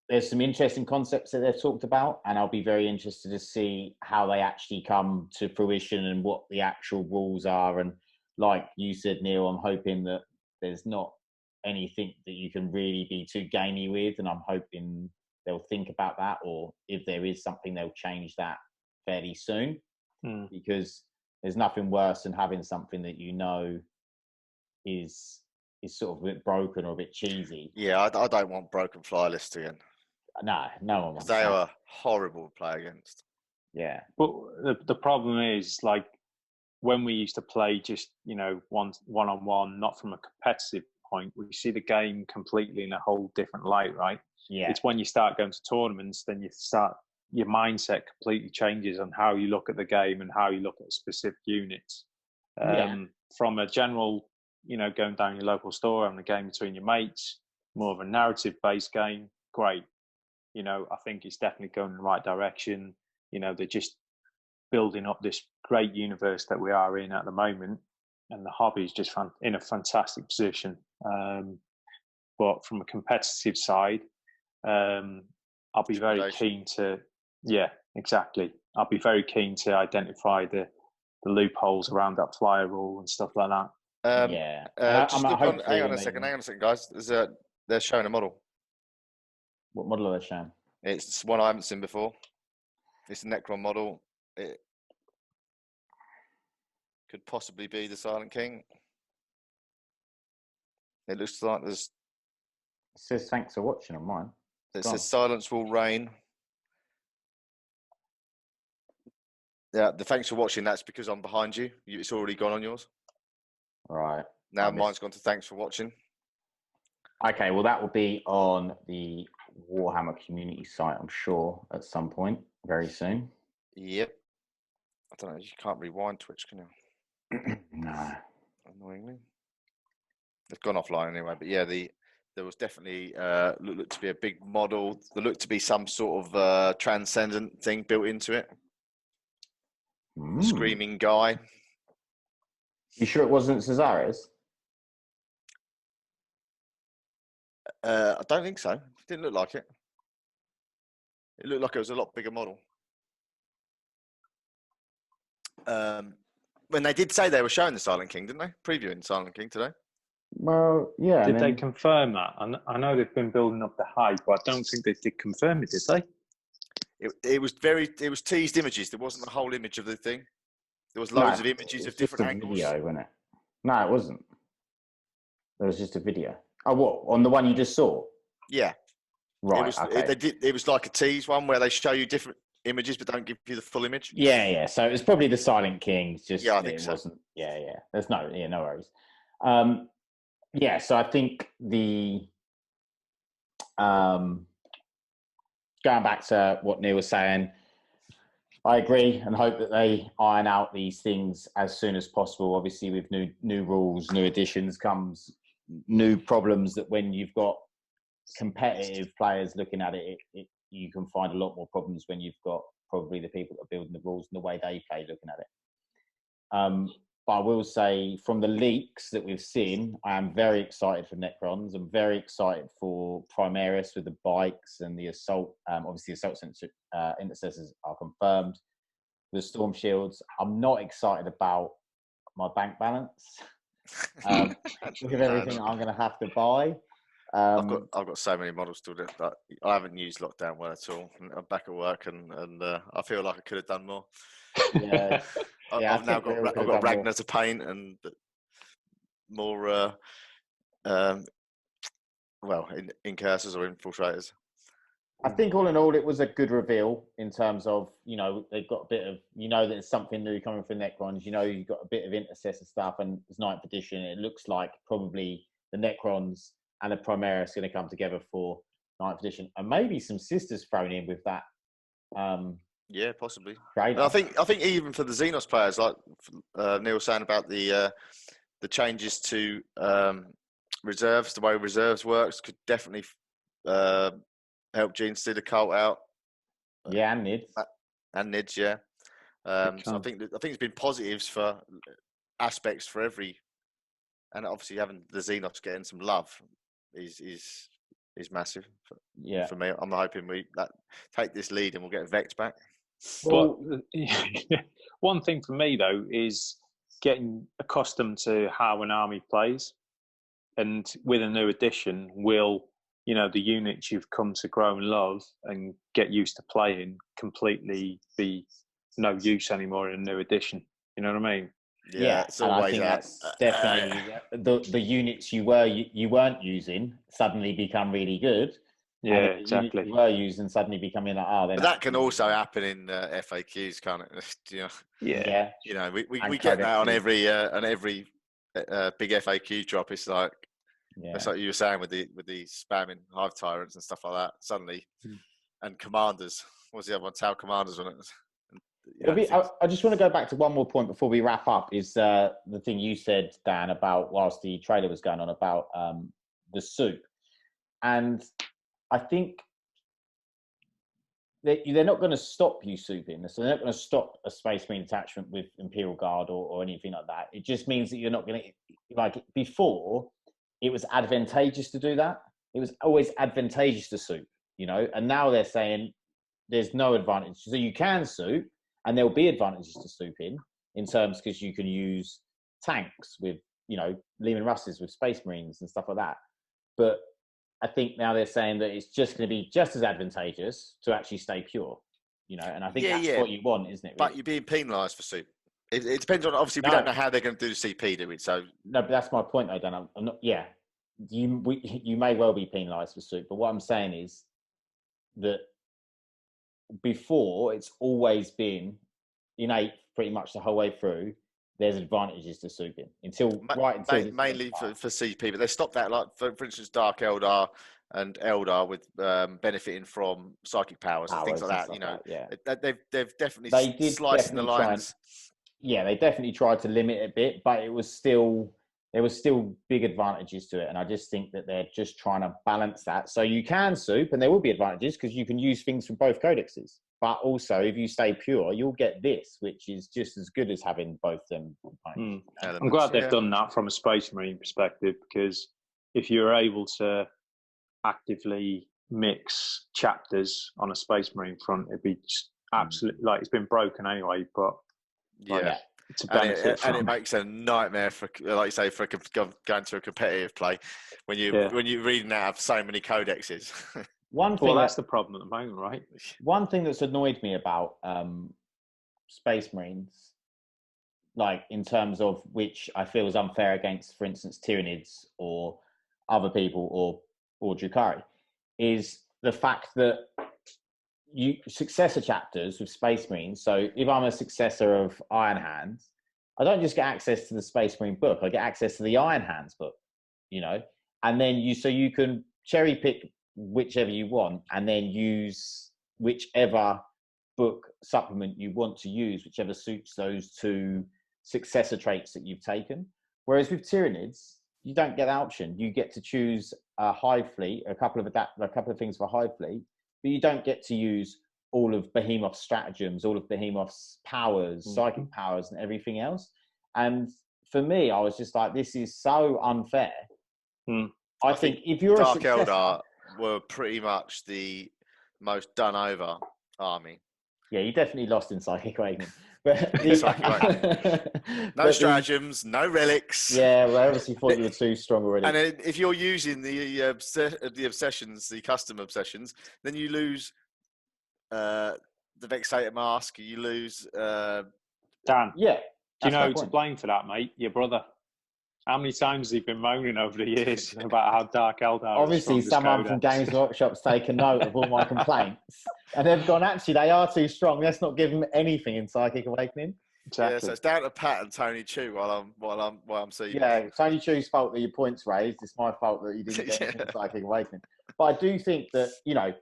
Speaker 1: there's some interesting concepts that they've talked about, and I'll be very interested to see how they actually come to fruition and what the actual rules are. And like you said, Neil, I'm hoping that there's not anything that you can really be too gamey with, and I'm hoping they'll think about that, or if there is something, they'll change that fairly soon, because there's nothing worse than having something that you know is sort of a bit broken or a bit cheesy.
Speaker 3: Yeah, I don't want broken fly lists again.
Speaker 1: No one wants
Speaker 3: they are horrible to play against.
Speaker 1: Yeah.
Speaker 2: But the problem is, like, when we used to play just, you know, one-on-one, not from a competitive point, we see the game completely in a whole different light, right?
Speaker 1: Yeah.
Speaker 2: It's when you start going to tournaments, then your mindset completely changes on how you look at the game and how you look at specific units. From a general, you know, going down your local store, having a game between your mates, more of a narrative-based game, great. You know, I think it's definitely going in the right direction. You know, they're just building up this great universe that we are in at the moment, and the hobby is just in a fantastic position. But from a competitive side, I'll be very keen to, I'll be very keen to identify the loopholes around that flyer rule and stuff like that.
Speaker 3: Hang on a second, guys. They're showing a model.
Speaker 1: What model are they showing?
Speaker 3: It's one I haven't seen before. It's a Necron model. It could possibly be the Silent King. It looks like there's...
Speaker 1: It says thanks for watching on mine.
Speaker 3: It says silence will reign. Yeah, the thanks for watching. That's because I'm behind you. It's already gone on yours.
Speaker 1: Right.
Speaker 3: Now mine's gone to thanks for watching.
Speaker 1: Okay, well, that will be on the Warhammer community site, I'm sure, at some point very soon.
Speaker 3: Yep. I don't know. You can't rewind Twitch, can you?
Speaker 1: No.
Speaker 3: Annoyingly. It's gone offline anyway. But yeah, there was definitely looked to be a big model. There looked to be some sort of transcendent thing built into it. The screaming guy.
Speaker 1: You sure it wasn't Cesares?
Speaker 3: I don't think so. It didn't look like it. It looked like it was a lot bigger model. When they did say they were showing the Silent King, didn't they? Previewing Silent King today.
Speaker 1: Well, yeah.
Speaker 2: Did they confirm that? I know they've been building up the hype, but I don't think they did confirm it, did they?
Speaker 3: It was teased images. There wasn't the whole image of the thing. There was loads of images of different angles.
Speaker 1: Video, wasn't it? No, it wasn't. There was just a video. Oh, what? On the one you just saw?
Speaker 3: Yeah.
Speaker 1: Right.
Speaker 3: It was like a tease one where they show you different images but don't give you the full image.
Speaker 1: Yeah. So it was probably the Silent King. Just
Speaker 3: yeah, I think
Speaker 1: it
Speaker 3: so.
Speaker 1: Wasn't. Yeah. There's no worries. Yeah. So I think the going back to what Neil was saying, I agree and hope that they iron out these things as soon as possible. Obviously, with new rules, new additions comes new problems that when you've got competitive players looking at it, you can find a lot more problems when you've got probably the people that are building the rules and the way they play looking at it. But I will say, from the leaks that we've seen, I am very excited for Necrons. I'm very excited for Primaris with the bikes and the assault. Obviously, assault intercessors are confirmed. The storm shields. I'm not excited about my bank balance. Look at everything I'm going to have to buy.
Speaker 3: I've got so many models still that I haven't used lockdown well at all. I'm back at work and I feel like I could have done more.
Speaker 1: Yeah,
Speaker 3: I've now got Ragnar to paint and more incursors or infiltrators.
Speaker 1: I think all in all, it was a good reveal in terms of, they've got a bit of, that there's something new coming from Necrons. You've got a bit of intercessor stuff, and it's 9th edition. It looks like probably the Necrons and the Primaris are going to come together for 9th edition, and maybe some sisters thrown in with that.
Speaker 3: Yeah, possibly.
Speaker 1: Right.
Speaker 3: I think even for the Xenos players, like Neil was saying about the changes to reserves, the way reserves works, could definitely help Gene see the cult out.
Speaker 1: Yeah, and Nids.
Speaker 3: And Nids, yeah. So I think it's been positives for aspects for every, and obviously having the Xenos getting some love is massive. For me, I'm hoping we take this lead and we'll get Vex back.
Speaker 2: But one thing for me though is getting accustomed to how an army plays, and with a new edition, will the units you've come to grow and love and get used to playing completely be no use anymore in a new edition. You know what I mean?
Speaker 1: Yeah, and I think that's definitely the units you weren't using suddenly become really good.
Speaker 2: Yeah, exactly.
Speaker 1: You were using suddenly becoming like,
Speaker 3: but that can also happen in FAQs, can't it?
Speaker 1: Yeah.
Speaker 3: We get that on every big FAQ drop. It's like it's like you were saying with the spamming hive tyrants and stuff like that. Suddenly, and commanders. What's the other one? Tau commanders on it.
Speaker 1: I just want to go back to one more point before we wrap up. Is the thing you said, Dan, about whilst the trailer was going on about the soup, and I think they're not going to stop you souping. So they're not going to stop a Space Marine attachment with Imperial Guard or anything like that. It just means that you're not going to, like before, it was advantageous to do that. It was always advantageous to soup, and now they're saying there's no advantage. So you can soup, and there'll be advantages to souping in terms because you can use tanks with, Lehman Russes with Space Marines and stuff like that. But I think now they're saying that it's just going to be just as advantageous to actually stay pure, and I think that's what you want, isn't it? Really?
Speaker 3: But you're being penalised for soup. It depends on, obviously, we don't know how they're going to do the CP, do we? So
Speaker 1: no, but that's my point, though, Dan. I'm not. Yeah, you may well be penalised for soup, but what I'm saying is that before it's always been innate pretty much the whole way through, there's advantages to souping until
Speaker 3: mainly for CP, but they stopped that. Like for instance, Dark Eldar and Eldar with benefiting from psychic powers and things like that. You know, they've definitely slicing the lines.
Speaker 1: They definitely tried to limit it a bit, but there was still big advantages to it, and I just think that they're just trying to balance that. So you can soup, and there will be advantages because you can use things from both codexes. But also, if you stay pure, you'll get this, which is just as good as having both them.
Speaker 2: I'm glad they've done that from a Space Marine perspective, because if you're able to actively mix chapters on a Space Marine front, it'd be just absolutely like it's been broken anyway. But it's a benefit,
Speaker 3: and it makes a nightmare for, like you say, for going to a competitive play when you're reading out of so many codexes.
Speaker 2: That's the problem at the moment, right?
Speaker 1: One thing that's annoyed me about Space Marines, like in terms of which I feel is unfair against, for instance, Tyranids or other people or Drukhari, is the fact that successor chapters with Space Marines. So if I'm a successor of Iron Hands, I don't just get access to the Space Marine book. I get access to the Iron Hands book, you know, and then you can cherry pick whichever you want and then use whichever book supplement you want to use, whichever suits those two successor traits that you've taken. Whereas with Tyranids, you don't get that option. You get to choose a Hive Fleet, a couple of things for Hive Fleet, but you don't get to use all of Behemoth's stratagems, all of Behemoth's powers, psychic powers, and everything else. And for me, I was just like, this is so unfair. I think if you're
Speaker 3: Dark Eldar were pretty much the most done over army.
Speaker 1: Yeah, you definitely lost in Psychic Awakening. But
Speaker 3: no stratagems, no relics.
Speaker 1: Yeah, well, obviously thought you were too strong already.
Speaker 3: And if you're using the obsessions, the custom obsessions, then you lose the Vexator Mask. You lose
Speaker 2: Dan.
Speaker 1: Yeah.
Speaker 2: Do you know who to blame for that, mate? Your brother. How many times has he been moaning over the years about how Dark Eldar
Speaker 1: Obviously, someone from Games Workshop's taken note of all my complaints. And they've gone, actually, they are too strong. Let's not give them anything in Psychic Awakening.
Speaker 2: Exactly.
Speaker 3: Yeah, so it's down to Pat and Tony Chu while I'm seeing.
Speaker 1: Yeah, it's Tony Chu's fault that your points raised. It's my fault that you didn't get anything in Psychic Awakening. But I do think that, you know,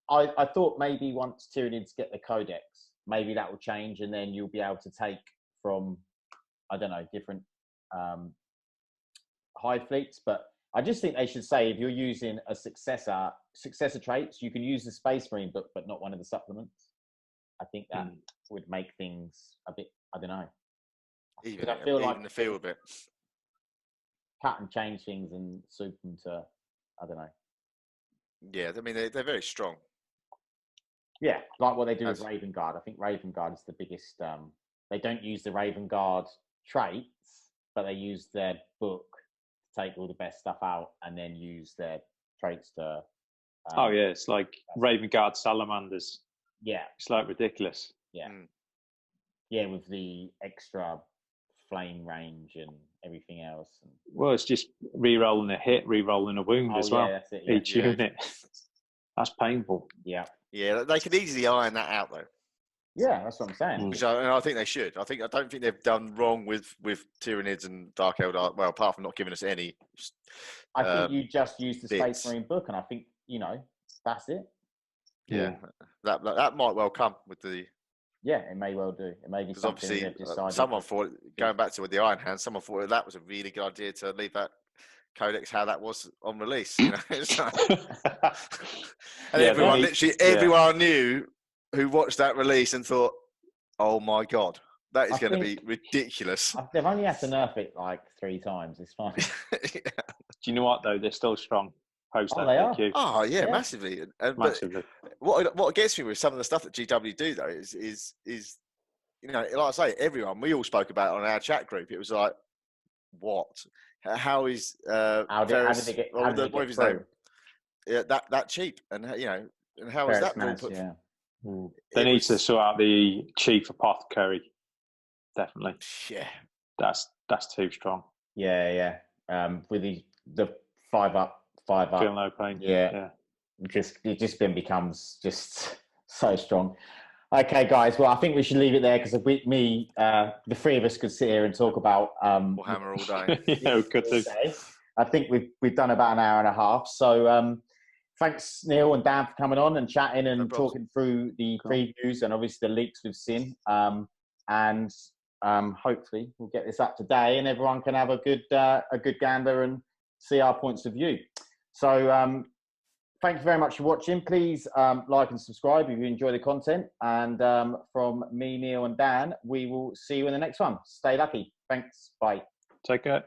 Speaker 1: I thought maybe once Tyranids get the Codex, maybe that will change and then you'll be able to take from, I don't know, different Hive Fleets. But I just think they should say if you're using a successor traits, you can use the Space Marine book, but not one of the supplements. I think that would make things a bit, I don't know.
Speaker 3: Even the feel a bit.
Speaker 1: Cut and change things and soup them to, I don't know.
Speaker 3: Yeah, I mean, they're very strong.
Speaker 1: Yeah, like what they do with Raven Guard. I think Raven Guard is the biggest. They don't use the Raven Guard traits, but they use their book to take all the best stuff out and then use their traits to.
Speaker 2: It's like Raven Guard salamanders.
Speaker 1: Yeah,
Speaker 2: it's like ridiculous.
Speaker 1: Yeah, yeah, with the extra flame range and everything else.
Speaker 2: Well, it's just re-rolling a hit, re-rolling a wound as well.
Speaker 1: That's it,
Speaker 2: each unit. That's painful.
Speaker 1: Yeah.
Speaker 3: Yeah, they could easily iron that out though.
Speaker 1: Yeah, that's what I'm saying.
Speaker 3: Which I think they should. I don't think they've done wrong with Tyranids and Dark Eldar. Well, apart from not giving us any.
Speaker 1: I think you just use the Space Marine book, and I think that's it.
Speaker 3: Yeah, that might well come with the.
Speaker 1: Yeah, it may well do. It may be something
Speaker 3: obviously
Speaker 1: they've decided.
Speaker 3: Someone thought, going back to with the Iron Hand, someone thought that was a really good idea to leave that codex how that was on release. You know, and everyone knew who watched that release and thought, "Oh my god, that is going to be ridiculous."
Speaker 1: They've only had to nerf it like 3 times. It's fine.
Speaker 2: Do you know what though? They're still strong. Post
Speaker 1: they are.
Speaker 3: Oh yeah, massively.
Speaker 2: Massively.
Speaker 3: What gets me with some of the stuff that GW do though is like I say, we all spoke about it on our chat group. It was like, what? How is
Speaker 1: how did they get
Speaker 3: his name? Yeah, that cheap, and and how is that all put?
Speaker 1: Yeah.
Speaker 2: They need to sort out the chief apothecary. Definitely.
Speaker 3: Yeah.
Speaker 2: That's too strong.
Speaker 1: Yeah. With the 5-up.
Speaker 2: Feel no pain.
Speaker 1: Yeah. It just then becomes just so strong. Okay, guys. Well, I think we should leave it there because the three of us could sit here and talk about
Speaker 3: Warhammer all day.
Speaker 2: Yeah, good to.
Speaker 1: I think we've done about an hour and a half. So thanks, Neil and Dan, for coming on and chatting and talking through the previews and obviously the leaks we've seen. And hopefully we'll get this up today and everyone can have a good gander and see our points of view. So thank you very much for watching. Please like and subscribe if you enjoy the content. And from me, Neil and Dan, we will see you in the next one. Stay lucky. Thanks. Bye.
Speaker 2: Take care.